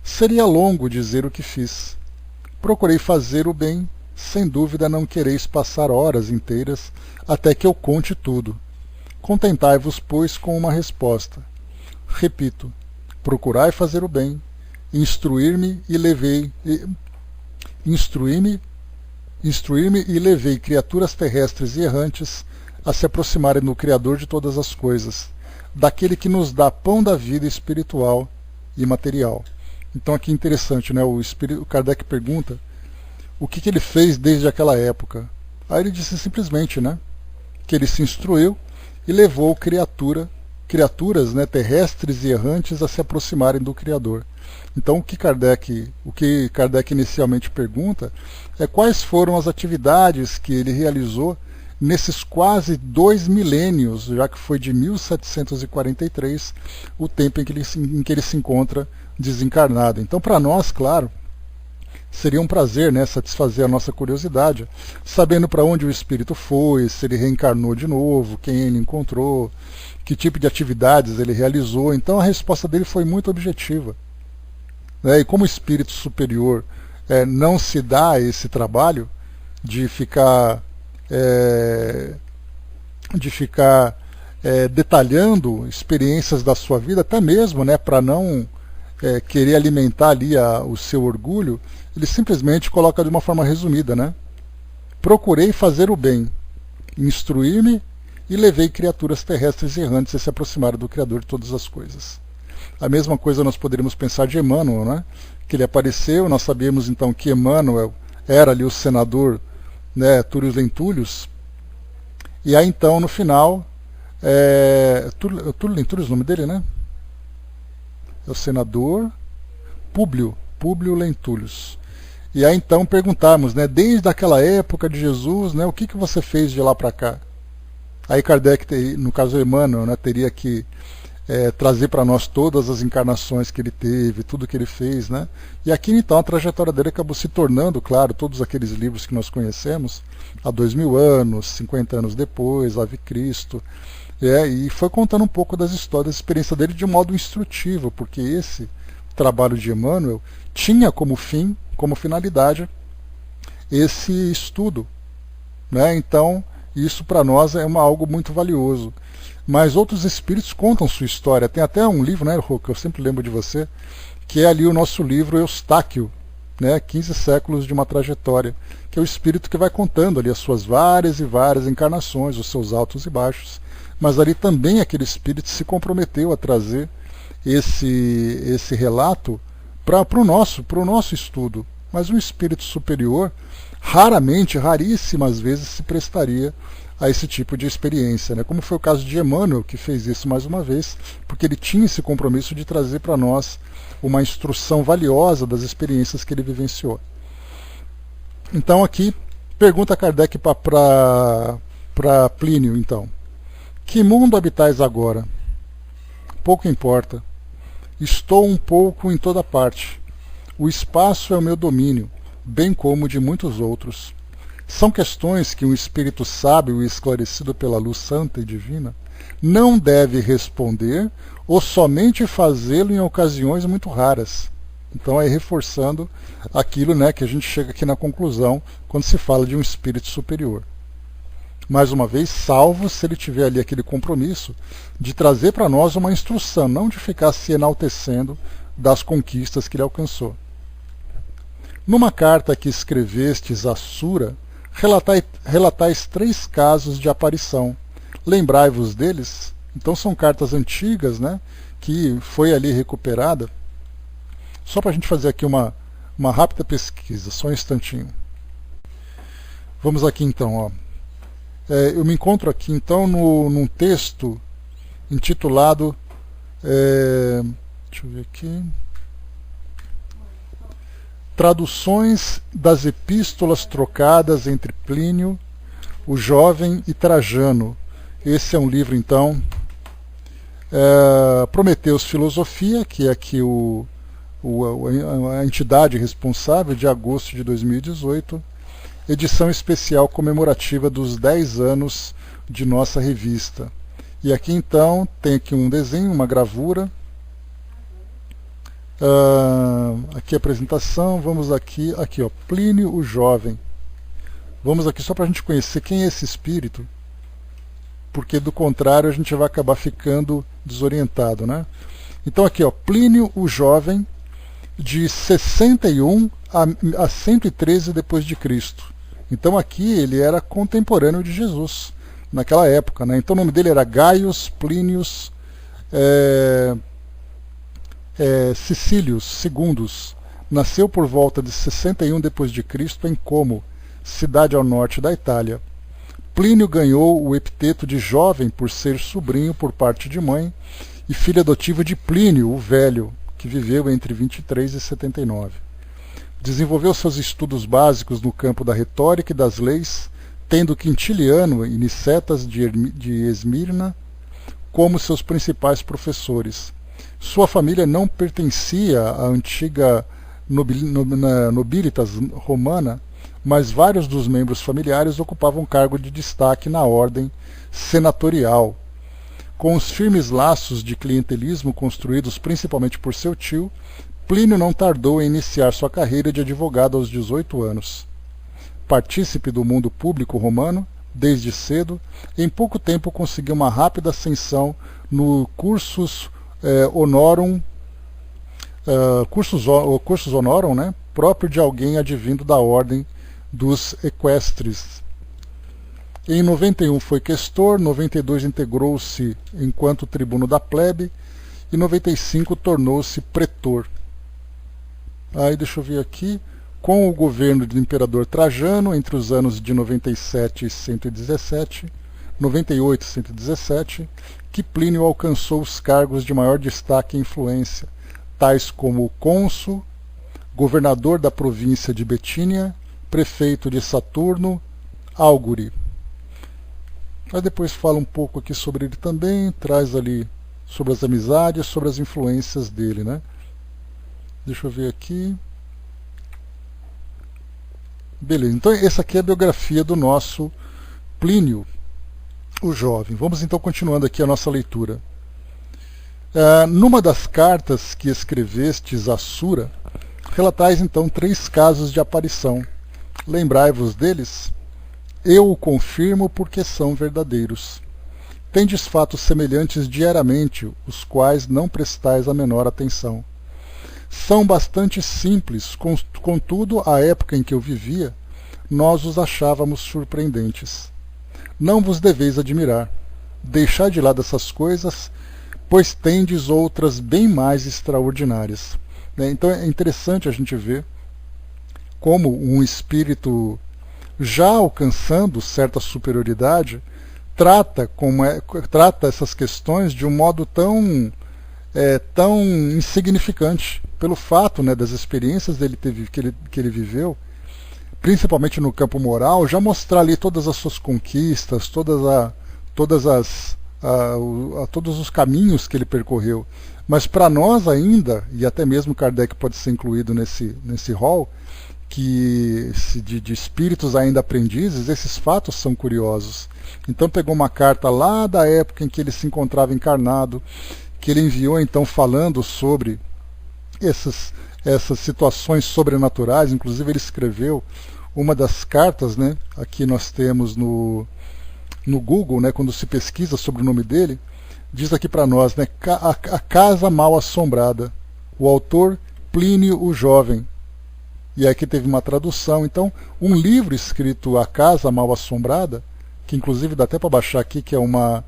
Seria longo dizer o que fiz. Procurei fazer o bem, sem dúvida não quereis passar horas inteiras até que eu conte tudo. Contentai-vos, pois, com uma resposta. Repito, procurai fazer o bem, instruir-me Instruí-me e levei criaturas terrestres e errantes a se aproximarem do Criador de todas as coisas, daquele que nos dá pão da vida espiritual e material. Então aqui é interessante, né? O Kardec pergunta o que ele fez desde aquela época. Aí ele disse simplesmente, né, que ele se instruiu e levou criaturas, né, terrestres e errantes a se aproximarem do Criador. Então o que Kardec inicialmente pergunta é quais foram as atividades que ele realizou nesses quase 2 milênios, já que foi de 1743 o tempo em que ele se encontra desencarnado. Então, para nós, claro, seria um prazer, né, satisfazer a nossa curiosidade, sabendo para onde o espírito foi, se ele reencarnou de novo, quem ele encontrou, que tipo de atividades ele realizou. Então a resposta dele foi muito objetiva. E como espírito superior não se dá esse trabalho de ficar detalhando experiências da sua vida, até mesmo, né, para não querer alimentar ali o seu orgulho, ele simplesmente coloca de uma forma resumida, né? Procurei fazer o bem, instruí-me e levei criaturas terrestres e errantes a se aproximarem do Criador de todas as coisas. A mesma coisa nós poderíamos pensar de Emmanuel, né? Que ele apareceu, nós sabíamos então que Emmanuel era ali o senador, né, Túlio Lentulhus, e aí então no final, Túlio Lentulhus, o nome dele, né? É o senador Públio Lentulhus. E aí então perguntamos, né, desde aquela época de Jesus, né, o que você fez de lá para cá? Aí Kardec, no caso Emmanuel, né, teria que trazer para nós todas as encarnações que ele teve, tudo que ele fez, né? E aqui então a trajetória dele acabou se tornando, claro, todos aqueles livros que nós conhecemos, há 2000 anos, 50 anos depois, Ave Cristo, e foi contando um pouco das histórias, da experiência dele de um modo instrutivo, porque esse trabalho de Emmanuel tinha como fim, como finalidade, esse estudo, né? Então isso para nós é algo muito valioso. Mas outros espíritos contam sua história. Tem até um livro, né, Rô, que eu sempre lembro de você, que é ali o nosso livro Eustáquio, né, 15 séculos de uma trajetória, que é o espírito que vai contando ali as suas várias e várias encarnações, os seus altos e baixos. Mas ali também aquele espírito se comprometeu a trazer esse relato para o nosso estudo. Mas um espírito superior, raríssimas vezes se prestaria a esse tipo de experiência, né? Como foi o caso de Emmanuel, que fez isso mais uma vez, porque ele tinha esse compromisso de trazer para nós uma instrução valiosa das experiências que ele vivenciou. Então aqui, pergunta Kardec para Plínio, então. Que mundo habitais agora? Pouco importa. Estou um pouco em toda parte. O espaço é o meu domínio, bem como o de muitos outros. São questões que um espírito sábio e esclarecido pela luz santa e divina não deve responder ou somente fazê-lo em ocasiões muito raras. Então aí reforçando aquilo, né, que a gente chega aqui na conclusão quando se fala de um espírito superior. Mais uma vez, salvo se ele tiver ali aquele compromisso de trazer para nós uma instrução, não de ficar se enaltecendo das conquistas que ele alcançou. Numa carta que escrevestes a Sura, relatais 3 casos de aparição. Lembrai-vos deles? Então são cartas antigas, né, que foi ali recuperada. Só para a gente fazer aqui uma rápida pesquisa, só um instantinho. Vamos aqui então. Ó. Eu me encontro aqui então num texto intitulado... deixa eu ver aqui... Traduções das epístolas trocadas entre Plínio, o Jovem e Trajano. Esse é um livro, então, Prometeus Filosofia, que é aqui a entidade responsável, de agosto de 2018, edição especial comemorativa dos 10 anos de nossa revista. E aqui, então, tem aqui um desenho, uma gravura. Aqui a apresentação, vamos aqui, ó, Plínio o Jovem. Vamos aqui só para a gente conhecer quem é esse espírito, porque do contrário a gente vai acabar ficando desorientado, né? Então aqui, ó, Plínio o Jovem, de 61 a 113 depois de Cristo. Então aqui ele era contemporâneo de Jesus, naquela época, né? Então o nome dele era Gaius Plinius Cecilius Secundus. Nasceu por volta de 61 d.C. em Como, cidade ao norte da Itália. Plínio ganhou o epiteto de jovem por ser sobrinho por parte de mãe e filho adotivo de Plínio o Velho, que viveu entre 23 e 79. Desenvolveu seus estudos básicos no campo da retórica e das leis, tendo Quintiliano e Nicetas de Esmirna como seus principais professores. Sua família não pertencia à antiga nobilitas romana, mas vários dos membros familiares ocupavam cargo de destaque na ordem senatorial. Com os firmes laços de clientelismo construídos principalmente por seu tio, Plínio não tardou em iniciar sua carreira de advogado aos 18 anos. Partícipe do mundo público romano, desde cedo, em pouco tempo conseguiu uma rápida ascensão no cursus honorum, né, próprio de alguém advindo da ordem dos equestres. Em 91 foi questor, 92 integrou-se enquanto tribuno da plebe e 95 tornou-se pretor. Aí deixa eu ver aqui, com o governo do imperador Trajano, entre os anos de 97 e 117, 98 e 117, que Plínio alcançou os cargos de maior destaque e influência, tais como cônsul, governador da província de Betínia, prefeito de Saturno, Augure. Aí depois fala um pouco aqui sobre ele também, traz ali sobre as amizades, sobre as influências dele, né? Deixa eu ver aqui. Beleza, então essa aqui é a biografia do nosso Plínio, o jovem. Vamos então continuando aqui a nossa leitura. Numa das cartas que escrevestes a Sura, relatais então 3 casos de aparição. Lembrai-vos deles? Eu o confirmo porque são verdadeiros. Tendes fatos semelhantes diariamente, os quais não prestais a menor atenção. São bastante simples, contudo, à época em que eu vivia, nós os achávamos surpreendentes. Não vos deveis admirar. Deixai de lado essas coisas, pois tendes outras bem mais extraordinárias. Então é interessante a gente ver como um espírito já alcançando certa superioridade trata essas questões de um modo tão insignificante, pelo fato, né, das experiências que ele viveu, principalmente no campo moral, já mostrar ali todas as suas conquistas, todos os caminhos que ele percorreu. Mas para nós ainda, e até mesmo Kardec pode ser incluído nesse rol, de espíritos ainda aprendizes, esses fatos são curiosos. Então pegou uma carta lá da época em que ele se encontrava encarnado, que ele enviou então falando sobre essas situações sobrenaturais. Inclusive ele escreveu uma das cartas, né, aqui nós temos no Google, né, quando se pesquisa sobre o nome dele, diz aqui para nós, né, a Casa Mal Assombrada, o autor Plínio o Jovem. E aqui teve uma tradução. Então, um livro escrito A Casa Mal Assombrada, que inclusive dá até para baixar aqui, que é uma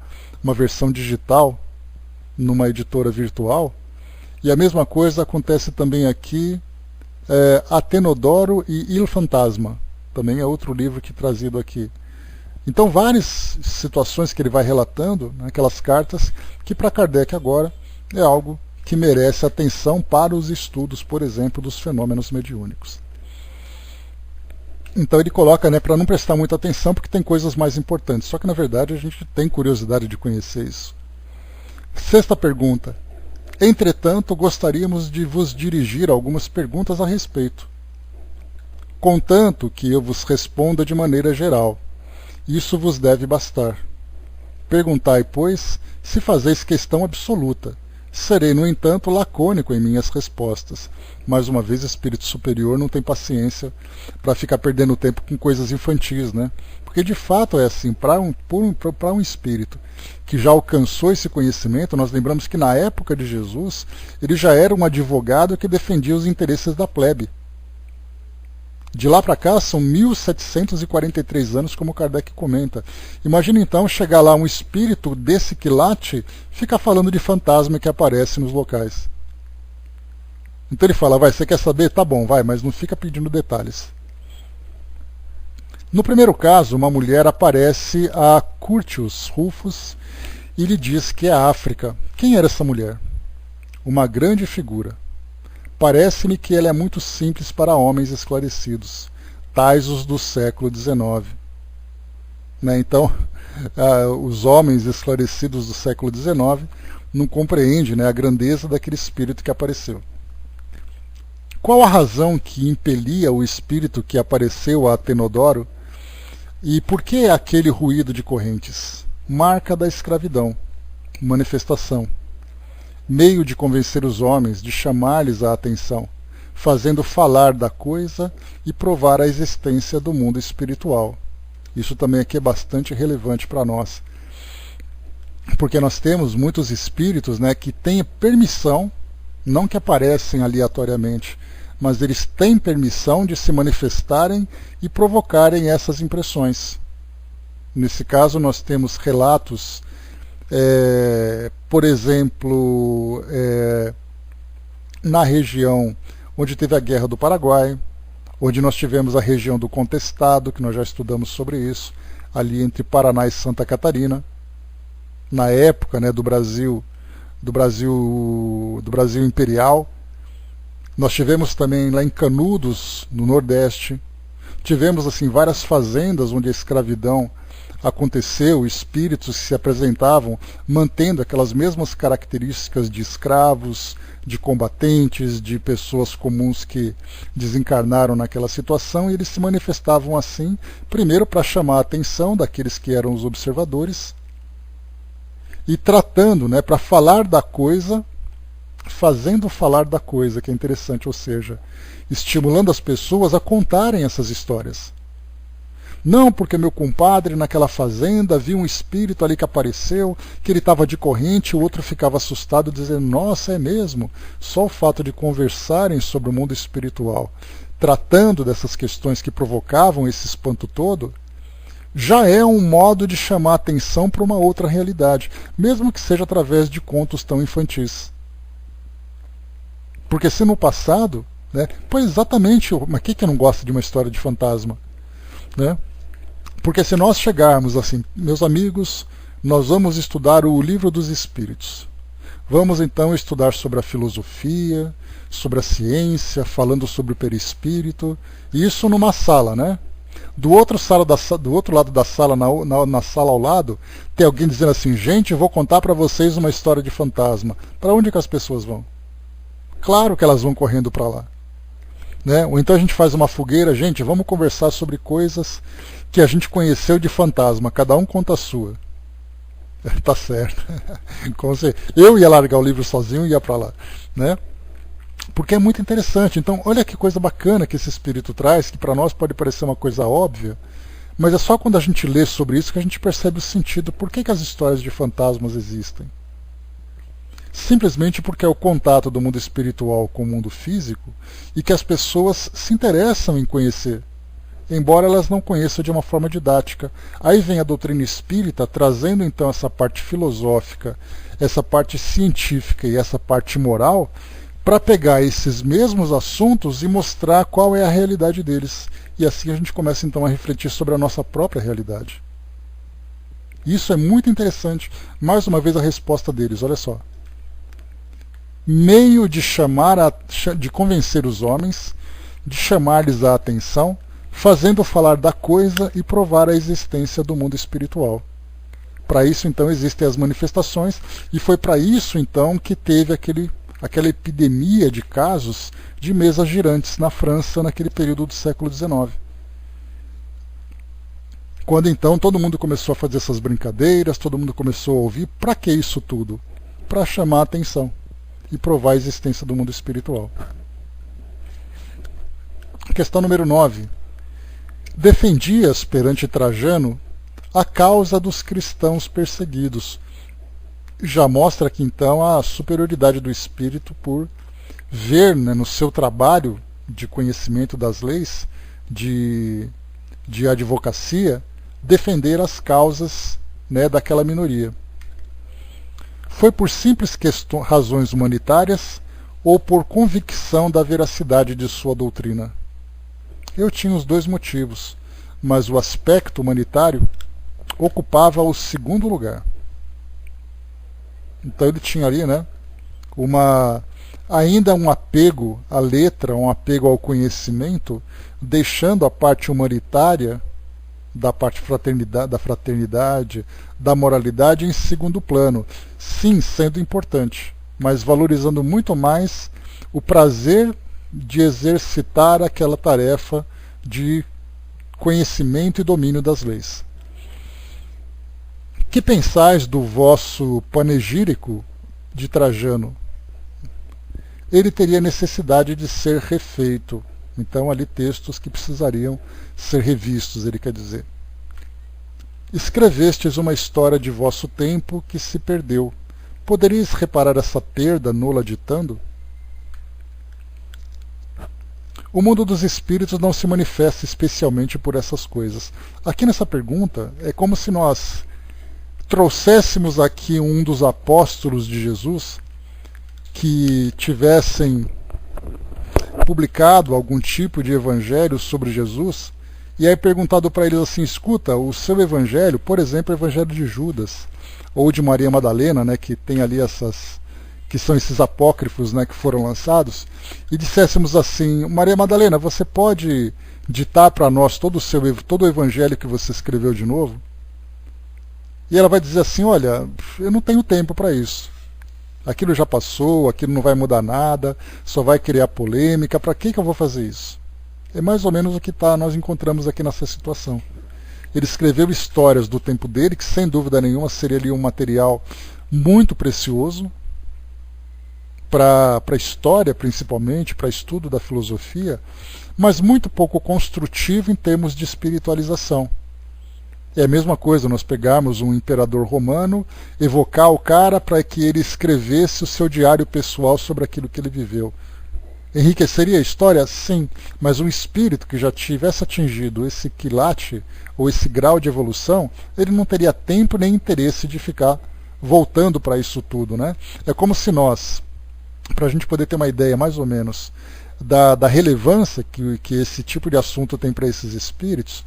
versão digital, numa editora virtual. E a mesma coisa acontece também aqui, Atenodoro e Il Fantasma, também é outro livro que trazido aqui. Então várias situações que ele vai relatando naquelas cartas, que para Kardec agora é algo que merece atenção para os estudos, por exemplo, dos fenômenos mediúnicos. Então ele coloca, né, para não prestar muita atenção, porque tem coisas mais importantes, só que na verdade a gente tem curiosidade de conhecer isso. 6ª pergunta. Entretanto, gostaríamos de vos dirigir algumas perguntas a respeito, contanto que eu vos responda de maneira geral. Isso vos deve bastar. Perguntai, pois, se fazeis questão absoluta. Serei, no entanto, lacônico em minhas respostas. Mais uma vez, espírito superior não tem paciência para ficar perdendo tempo com coisas infantis, né? Porque de fato é assim, para um espírito que já alcançou esse conhecimento, nós lembramos que na época de Jesus, ele já era um advogado que defendia os interesses da plebe. De lá para cá são 1743 anos, como Kardec comenta. Imagina então chegar lá um espírito desse quilate, fica falando de fantasma que aparece nos locais. Então ele fala, vai, você quer saber? Tá bom, vai, mas não fica pedindo detalhes. No primeiro caso, uma mulher aparece a Curtius Rufus e lhe diz que é a África. Quem era essa mulher? Uma grande figura. Parece-me que ela é muito simples para homens esclarecidos, tais os do século XIX. Né? Então, os homens esclarecidos do século XIX não compreendem, né, a grandeza daquele espírito que apareceu. Qual a razão que impelia o espírito que apareceu a Atenodoro? E por que aquele ruído de correntes? Marca da escravidão, manifestação. Meio de convencer os homens, de chamar-lhes a atenção, fazendo falar da coisa e provar a existência do mundo espiritual. Isso também aqui é bastante relevante para nós, porque nós temos muitos espíritos, né, que têm permissão, não que aparecem aleatoriamente, mas eles têm permissão de se manifestarem e provocarem essas impressões. Nesse caso nós temos relatos, por exemplo, na região onde teve a Guerra do Paraguai, onde nós tivemos a região do Contestado, que nós já estudamos sobre isso, ali entre Paraná e Santa Catarina, na época, né, do Brasil Imperial. Nós tivemos também lá em Canudos, no Nordeste. Tivemos assim várias fazendas onde a escravidão aconteceu, espíritos que se apresentavam mantendo aquelas mesmas características de escravos, de combatentes, de pessoas comuns que desencarnaram naquela situação, e eles se manifestavam assim, primeiro para chamar a atenção daqueles que eram os observadores, e tratando, né, para falar da coisa, fazendo falar da coisa, que é interessante, ou seja, estimulando as pessoas a contarem essas histórias. Não, porque meu compadre naquela fazenda viu um espírito ali que apareceu, que ele estava de corrente, o outro ficava assustado, dizendo, nossa, é mesmo? Só o fato de conversarem sobre o mundo espiritual, tratando dessas questões que provocavam esse espanto todo, já é um modo de chamar a atenção para uma outra realidade, mesmo que seja através de contos tão infantis. Porque se no passado, né, pois exatamente, mas quem que não gosta de uma história de fantasma? Né? Porque se nós chegarmos assim, meus amigos, nós vamos estudar o Livro dos Espíritos. Vamos então estudar sobre a filosofia, sobre a ciência, falando sobre o perispírito, isso numa sala, né? Do outro lado da sala, na sala ao lado, tem alguém dizendo assim, gente, eu vou contar para vocês uma história de fantasma. Para onde que as pessoas vão? Claro que elas vão correndo para lá. Né? Ou então a gente faz uma fogueira, gente, vamos conversar sobre coisas que a gente conheceu de fantasma, cada um conta a sua. Tá certo. Eu ia largar o livro sozinho e ia para lá. Né? Porque é muito interessante. Então, olha que coisa bacana que esse espírito traz, que para nós pode parecer uma coisa óbvia, mas é só quando a gente lê sobre isso que a gente percebe o sentido. Por que as histórias de fantasmas existem? Simplesmente porque é o contato do mundo espiritual com o mundo físico e que as pessoas se interessam em conhecer, embora elas não conheçam de uma forma didática. Aí vem a doutrina espírita trazendo então essa parte filosófica, essa parte científica e essa parte moral, para pegar esses mesmos assuntos e mostrar qual é a realidade deles. E assim a gente começa então a refletir sobre a nossa própria realidade. Isso é muito interessante. Mais uma vez a resposta deles, olha só. Meio de de convencer os homens, de chamar-lhes a atenção, fazendo falar da coisa e provar a existência do mundo espiritual. Para isso então existem as manifestações, e foi para isso então que teve aquela epidemia de casos de mesas girantes na França naquele período do século XIX. Quando então todo mundo começou a fazer essas brincadeiras, todo mundo começou a ouvir, para que isso tudo? Para chamar a atenção e provar a existência do mundo espiritual. Questão número 9. Defendias perante Trajano a causa dos cristãos perseguidos. Já mostra aqui então a superioridade do espírito por ver, né, no seu trabalho de conhecimento das leis, de advocacia, defender as causas, né, daquela minoria. Foi por simples razões humanitárias ou por convicção da veracidade de sua doutrina? Eu tinha os dois motivos, mas o aspecto humanitário ocupava o segundo lugar. Então ele tinha ali, né, ainda um apego à letra, um apego ao conhecimento, deixando a parte humanitária, da parte da fraternidade, da moralidade em segundo plano. Sim, sendo importante, mas valorizando muito mais o prazer de exercitar aquela tarefa de conhecimento e domínio das leis. Que pensais do vosso panegírico de Trajano? Ele teria necessidade de ser refeito. Então, ali textos que precisariam ser revistos, ele quer dizer. Escrevestes uma história de vosso tempo que se perdeu. Poderíeis reparar essa perda nula ditando? O mundo dos espíritos não se manifesta especialmente por essas coisas. Aqui nessa pergunta, é como se nós trouxéssemos aqui um dos apóstolos de Jesus que tivessem publicado algum tipo de evangelho sobre Jesus, e aí perguntado para eles assim: escuta, o seu evangelho, por exemplo, o evangelho de Judas, ou de Maria Madalena, né, que tem ali que são esses apócrifos, né, que foram lançados, e disséssemos assim: Maria Madalena, você pode ditar para nós todo o evangelho que você escreveu de novo? E ela vai dizer assim: olha, eu não tenho tempo para isso. Aquilo já passou, aquilo não vai mudar nada, só vai criar polêmica, para que eu vou fazer isso? É mais ou menos o que nós encontramos aqui nessa situação. Ele escreveu histórias do tempo dele, que sem dúvida nenhuma seria ali um material muito precioso para a história, principalmente, para estudo da filosofia, mas muito pouco construtivo em termos de espiritualização. É a mesma coisa nós pegarmos um imperador romano, evocar o cara para que ele escrevesse o seu diário pessoal sobre aquilo que ele viveu. Enriqueceria a história? Sim, mas um espírito que já tivesse atingido esse quilate, ou esse grau de evolução, ele não teria tempo nem interesse de ficar voltando para isso tudo, né? É como se nós, para a gente poder ter uma ideia mais ou menos da relevância que esse tipo de assunto tem para esses espíritos,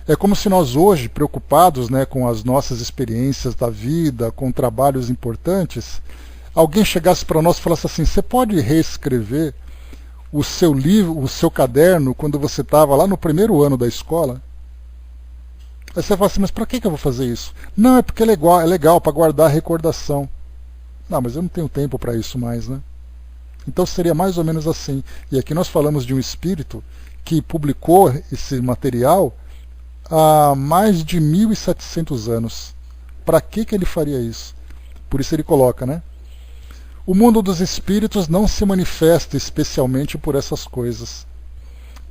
é como se nós hoje, preocupados, né, com as nossas experiências da vida, com trabalhos importantes, alguém chegasse para nós e falasse assim: você pode reescrever o seu livro, o seu caderno, quando você estava lá no primeiro ano da escola? Aí você fala assim: mas para que eu vou fazer isso? Não, é porque é legal para guardar a recordação. Não, mas eu não tenho tempo para isso mais, né? Então seria mais ou menos assim. E aqui nós falamos de um espírito que publicou esse material há mais de 1700 anos. Para que ele faria isso? Por isso ele coloca, né? O mundo dos espíritos não se manifesta especialmente por essas coisas.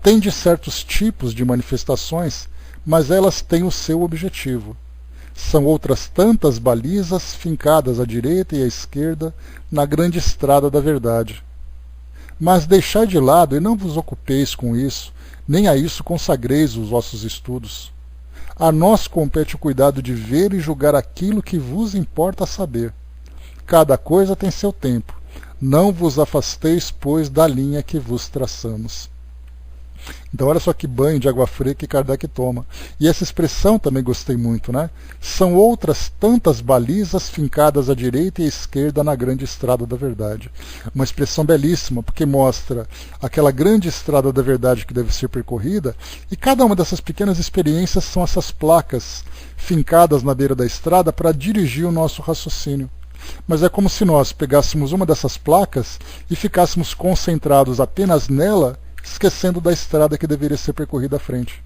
Tem de certos tipos de manifestações, mas elas têm o seu objetivo. São outras tantas balizas fincadas à direita e à esquerda na grande estrada da verdade. Mas deixai de lado e não vos ocupeis com isso, nem a isso consagreis os vossos estudos. A nós compete o cuidado de ver e julgar aquilo que vos importa saber. Cada coisa tem seu tempo. Não vos afasteis, pois, da linha que vos traçamos. Então olha só que banho de água fria que Kardec toma. E essa expressão também gostei muito, né? São outras tantas balizas fincadas à direita e à esquerda na grande estrada da verdade. Uma expressão belíssima, porque mostra aquela grande estrada da verdade que deve ser percorrida, e cada uma dessas pequenas experiências são essas placas fincadas na beira da estrada para dirigir o nosso raciocínio. Mas é como se nós pegássemos uma dessas placas e ficássemos concentrados apenas nela, esquecendo da estrada que deveria ser percorrida à frente.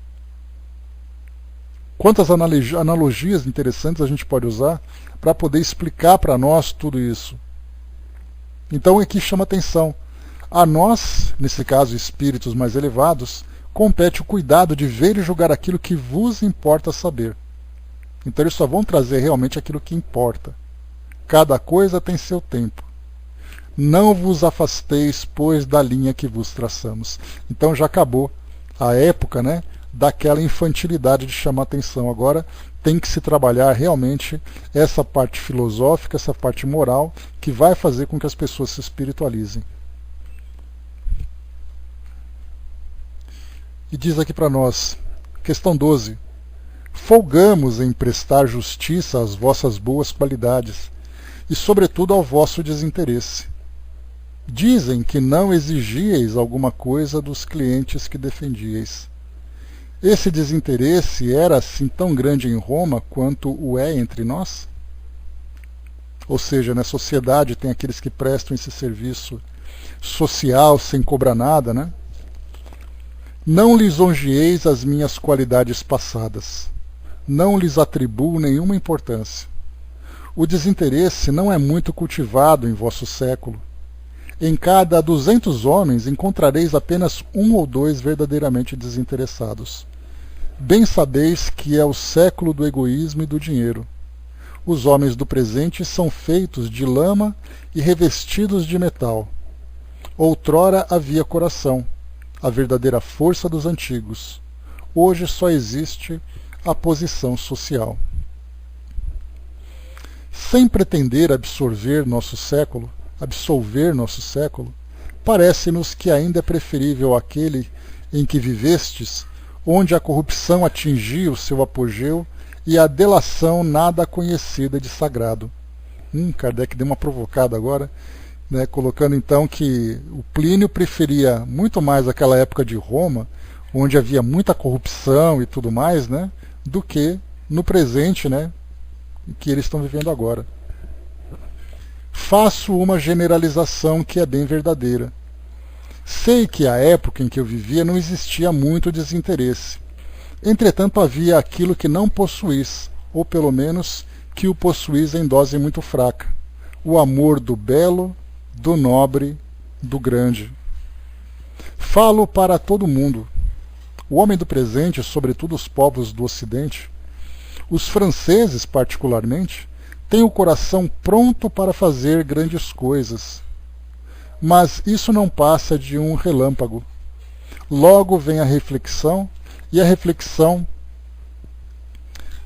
Quantas analogias interessantes a gente pode usar para poder explicar para nós tudo isso. Então aqui chama atenção. A nós, nesse caso espíritos mais elevados, compete o cuidado de ver e julgar aquilo que vos importa saber. Então eles só vão trazer realmente aquilo que importa. Cada coisa tem seu tempo. Não vos afasteis, pois, da linha que vos traçamos. Então já acabou a época, né, daquela infantilidade de chamar atenção. Agora tem que se trabalhar realmente essa parte filosófica, essa parte moral, que vai fazer com que as pessoas se espiritualizem. E diz aqui para nós, questão 12. Folgamos em prestar justiça às vossas boas qualidades, e sobretudo ao vosso desinteresse. Dizem que não exigieis alguma coisa dos clientes que defendieis. Esse desinteresse era assim tão grande em Roma quanto o é entre nós? Ou seja, na sociedade tem aqueles que prestam esse serviço social sem cobrar nada, né? Não lisonjeeis as minhas qualidades passadas. Não lhes atribuo nenhuma importância. O desinteresse não é muito cultivado em vosso século. Em cada 200 homens encontrareis apenas 1 ou 2 verdadeiramente desinteressados. Bem sabeis que é o século do egoísmo e do dinheiro. Os homens do presente são feitos de lama e revestidos de metal. Outrora havia coração, a verdadeira força dos antigos. Hoje só existe a posição social. Sem pretender absolver nosso século, parece-nos que ainda é preferível aquele em que vivestes, onde a corrupção atingiu seu apogeu e a delação nada conhecida de sagrado. Kardec deu uma provocada agora, né, colocando então que o Plínio preferia muito mais aquela época de Roma, onde havia muita corrupção e tudo mais, né, do que no presente, né, que eles estão vivendo agora. Faço uma generalização que é bem verdadeira. Sei que a época em que eu vivia não existia muito desinteresse. Entretanto, havia aquilo que não possuís, ou pelo menos que o possuís em dose muito fraca: o amor do belo, do nobre, do grande. Falo para todo mundo. O homem do presente, sobretudo os povos do Ocidente, os franceses particularmente, têm o coração pronto para fazer grandes coisas. Mas isso não passa de um relâmpago. Logo vem a reflexão, e a reflexão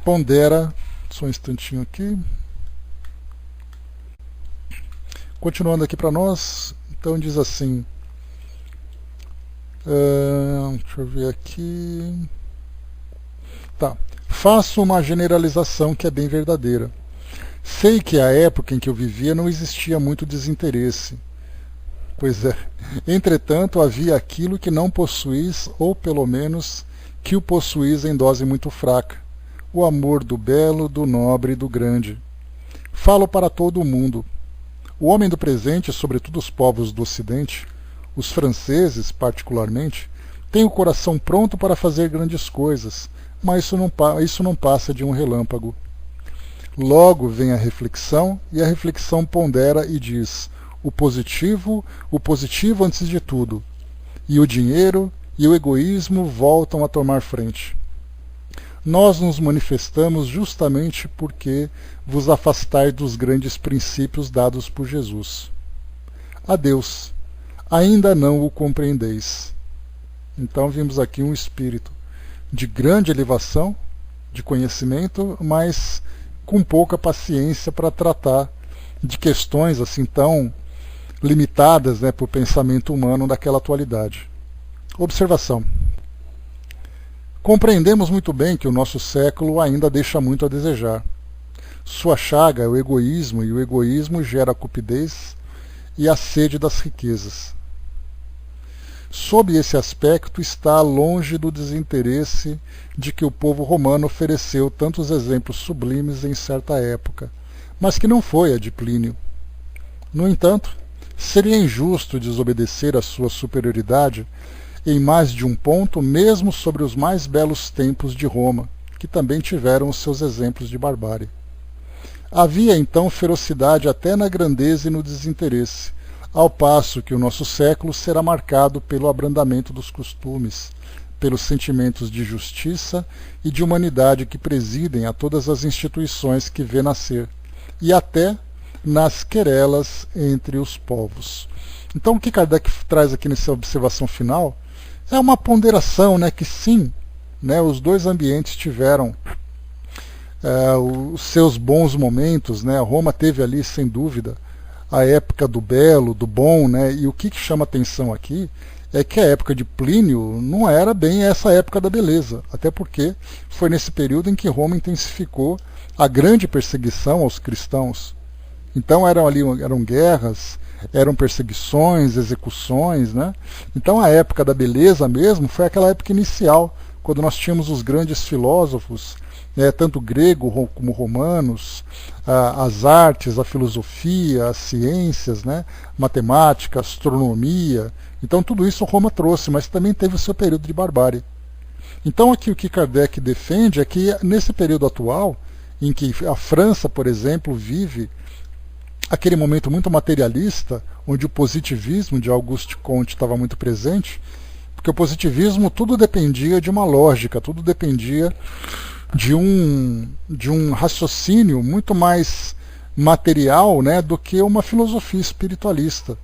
pondera... Só um instantinho aqui. Continuando aqui para nós, então diz assim... deixa eu ver aqui... Tá. Faço uma generalização que é bem verdadeira. Sei que a época em que eu vivia não existia muito desinteresse. Pois é. Entretanto, havia aquilo que não possuís, ou pelo menos que o possuís em dose muito fraca: o amor do belo, do nobre e do grande. Falo para todo o mundo. O homem do presente, sobretudo os povos do Ocidente, os franceses particularmente, tem o coração pronto para fazer grandes coisas, mas isso não passa de um relâmpago. Logo vem a reflexão, e a reflexão pondera e diz: o positivo antes de tudo, e o dinheiro e o egoísmo voltam a tomar frente. Nós nos manifestamos justamente porque vos afastais dos grandes princípios dados por Jesus. Adeus, ainda não o compreendeis. Então vimos aqui um espírito de grande elevação, de conhecimento, mas com pouca paciência para tratar de questões assim tão limitadas, né, para o pensamento humano daquela atualidade. Observação. Compreendemos muito bem que o nosso século ainda deixa muito a desejar. Sua chaga é o egoísmo, e o egoísmo gera a cupidez e a sede das riquezas. Sob esse aspecto, está longe do desinteresse de que o povo romano ofereceu tantos exemplos sublimes em certa época, mas que não foi a de Plínio. No entanto, seria injusto desobedecer à sua superioridade em mais de um ponto, mesmo sobre os mais belos tempos de Roma, que também tiveram os seus exemplos de barbárie. Havia então ferocidade até na grandeza e no desinteresse, ao passo que o nosso século será marcado pelo abrandamento dos costumes, pelos sentimentos de justiça e de humanidade que presidem a todas as instituições que vê nascer, e até nas querelas entre os povos. Então o que Kardec traz aqui nessa observação final É uma ponderação, né, que sim, né, os dois ambientes tiveram os seus bons momentos, né? Roma teve ali, sem dúvida, a época do belo, do bom, né? E o que chama atenção aqui é que a época de Plínio não era bem essa época da beleza, até porque foi nesse período em que Roma intensificou a grande perseguição aos cristãos. Então eram guerras, eram perseguições, execuções, né? Então a época da beleza mesmo foi aquela época inicial, quando nós tínhamos os grandes filósofos, tanto grego como romanos, as artes, a filosofia, as ciências, né? Matemática, astronomia. Então tudo isso Roma trouxe, mas também teve o seu período de barbárie. Então aqui o que Kardec defende é que nesse período atual, em que a França, por exemplo, vive aquele momento muito materialista, onde o positivismo de Auguste Comte estava muito presente, porque o positivismo tudo dependia de uma lógica, tudo dependia de um raciocínio muito mais material, né, do que uma filosofia espiritualista.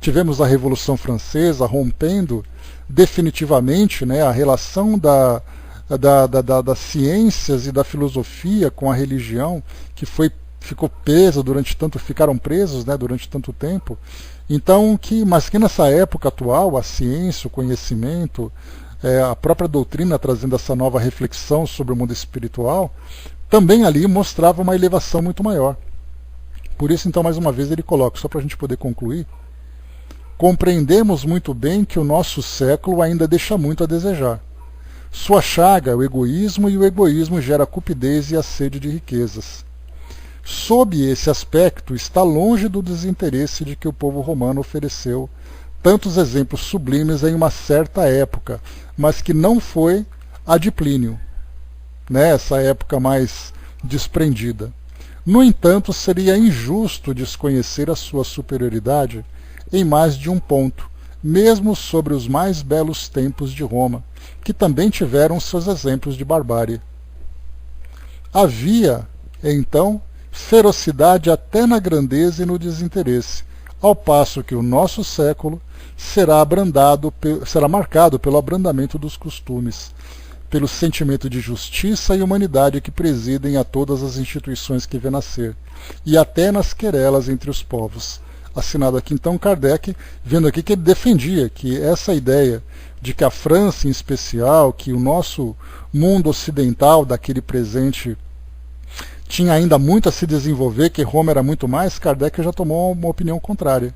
Tivemos a Revolução Francesa rompendo definitivamente, né, a relação das ciências e da filosofia com a religião, que ficou presa ficaram presos, né, durante tanto tempo. Então, mas que nessa época atual, a ciência, o conhecimento, a própria doutrina trazendo essa nova reflexão sobre o mundo espiritual, também ali mostrava uma elevação muito maior. Por isso, então, mais uma vez ele coloca, só para a gente poder concluir, compreendemos muito bem que o nosso século ainda deixa muito a desejar. Sua chaga é o egoísmo, e o egoísmo gera a cupidez e a sede de riquezas. Sob esse aspecto, está longe do desinteresse de que o povo romano ofereceu tantos exemplos sublimes em uma certa época, mas que não foi a de Plínio, né, essa época mais desprendida. No entanto, seria injusto desconhecer a sua superioridade em mais de um ponto, mesmo sobre os mais belos tempos de Roma, que também tiveram seus exemplos de barbárie. Havia, então, ferocidade até na grandeza e no desinteresse, ao passo que o nosso século será marcado pelo abrandamento dos costumes, pelo sentimento de justiça e humanidade que presidem a todas as instituições que vê nascer, e até nas querelas entre os povos. Assinado aqui então Kardec, vendo aqui que ele defendia que essa ideia de que a França em especial, que o nosso mundo ocidental daquele presente tinha ainda muito a se desenvolver, que Roma era muito mais, Kardec já tomou uma opinião contrária.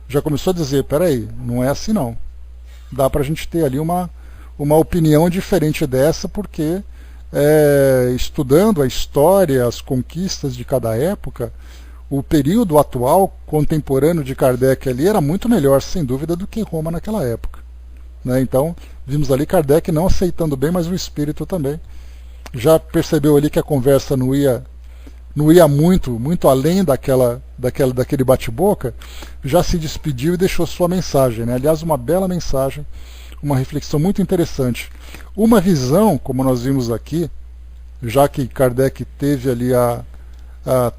Já começou a dizer, peraí, não é assim não. Dá para a gente ter ali uma opinião diferente dessa, porque estudando a história, as conquistas de cada época, o período atual, contemporâneo de Kardec ali, era muito melhor, sem dúvida, do que Roma naquela época. Né? Então, vimos ali Kardec não aceitando bem, mas o espírito também. Já percebeu ali que a conversa não ia muito além daquele bate-boca, já se despediu e deixou sua mensagem. Né? Aliás, uma bela mensagem, uma reflexão muito interessante. Uma visão, como nós vimos aqui, já que Kardec teve ali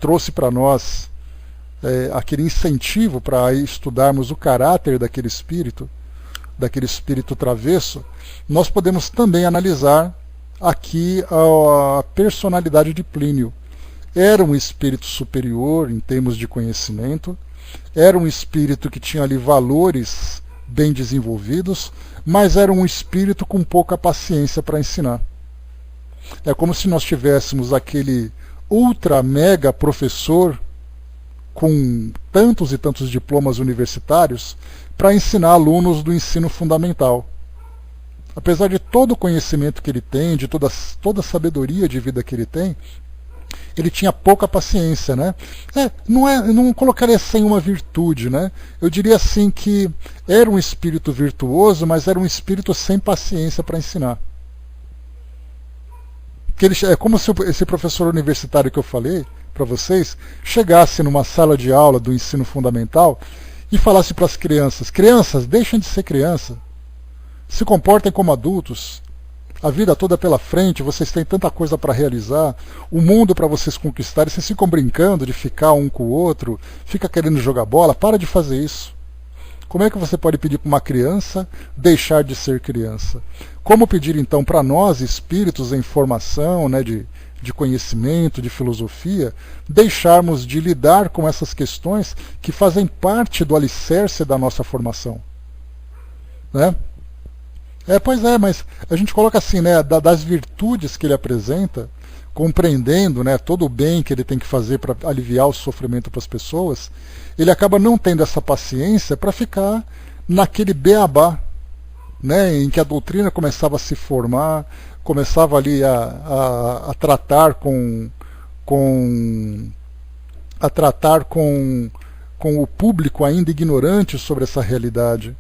trouxe para nós aquele incentivo para estudarmos o caráter daquele espírito travesso, nós podemos também analisar aqui a personalidade de Plínio. Era um espírito superior em termos de conhecimento, era um espírito que tinha ali valores bem desenvolvidos, mas era um espírito com pouca paciência para ensinar. É como se nós tivéssemos aquele ultra mega professor com tantos e tantos diplomas universitários para ensinar alunos do ensino fundamental. Apesar de todo o conhecimento que ele tem, de toda a sabedoria de vida que ele tem, ele tinha pouca paciência, né? Não colocaria sem uma virtude, né? Eu diria assim que era um espírito virtuoso, mas era um espírito sem paciência para ensinar. É como se esse professor universitário que eu falei para vocês chegasse numa sala de aula do ensino fundamental e falasse para as crianças: crianças, deixem de ser criança, se comportem como adultos, a vida toda pela frente, vocês têm tanta coisa para realizar, o mundo para vocês conquistarem, vocês ficam brincando de ficar um com o outro, fica querendo jogar bola, para de fazer isso. Como é que você pode pedir para uma criança deixar de ser criança? Como pedir então para nós, espíritos em formação, né, de conhecimento, de filosofia, deixarmos de lidar com essas questões que fazem parte do alicerce da nossa formação? Né? Pois é, mas a gente coloca assim, né, das virtudes que ele apresenta, compreendendo, né, todo o bem que ele tem que fazer para aliviar o sofrimento para as pessoas, ele acaba não tendo essa paciência para ficar naquele beabá, né, em que a doutrina começava a se formar, começava ali a tratar com o público ainda ignorante sobre essa realidade.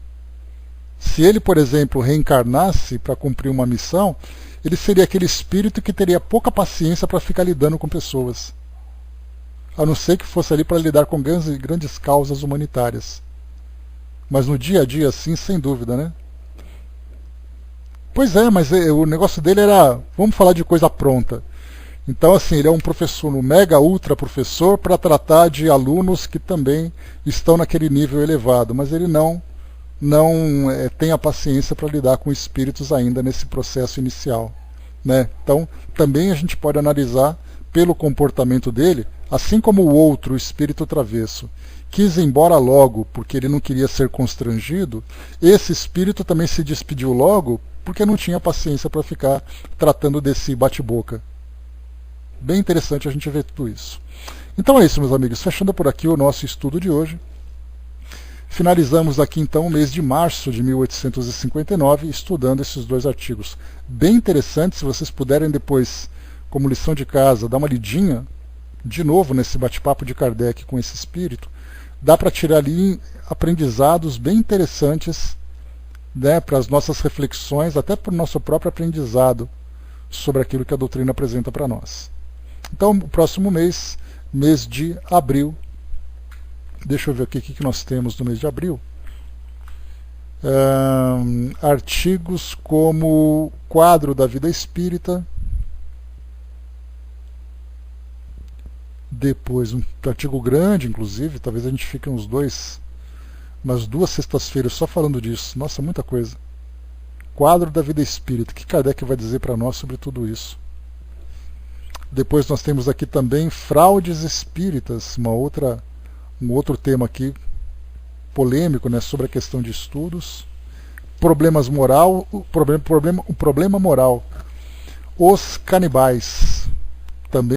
Se ele, por exemplo, reencarnasse para cumprir uma missão, ele seria aquele espírito que teria pouca paciência para ficar lidando com pessoas. A não ser que fosse ali para lidar com grandes causas humanitárias. Mas no dia a dia, sim, sem dúvida, né? Pois é, mas o negócio dele era, vamos falar de coisa pronta. Então, assim, ele é um professor, um mega ultra professor para tratar de alunos que também estão naquele nível elevado, mas ele não tem a paciência para lidar com espíritos ainda nesse processo inicial. Né? Então, também a gente pode analisar pelo comportamento dele, assim como o outro, o espírito travesso, quis ir embora logo porque ele não queria ser constrangido, esse espírito também se despediu logo porque não tinha paciência para ficar tratando desse bate-boca. Bem interessante a gente ver tudo isso. Então é isso, meus amigos. Fechando por aqui o nosso estudo de hoje. Finalizamos aqui então o mês de março de 1859 estudando esses dois artigos. Bem interessantes, se vocês puderem depois, como lição de casa, dar uma lidinha de novo nesse bate-papo de Kardec com esse espírito, dá para tirar ali aprendizados bem interessantes, né, para as nossas reflexões, até para o nosso próprio aprendizado sobre aquilo que a doutrina apresenta para nós. Então, o próximo mês, mês de abril, deixa eu ver aqui o que nós temos no mês de abril. Artigos como Quadro da Vida Espírita, depois um artigo grande, inclusive, talvez a gente fique umas 2 sextas-feiras só falando disso. Nossa, muita coisa. Quadro da Vida Espírita, o que Kardec vai dizer para nós sobre tudo isso? Depois nós temos aqui também Fraudes Espíritas, um outro tema aqui polêmico, né, sobre a questão de estudos. O problema moral. Os canibais.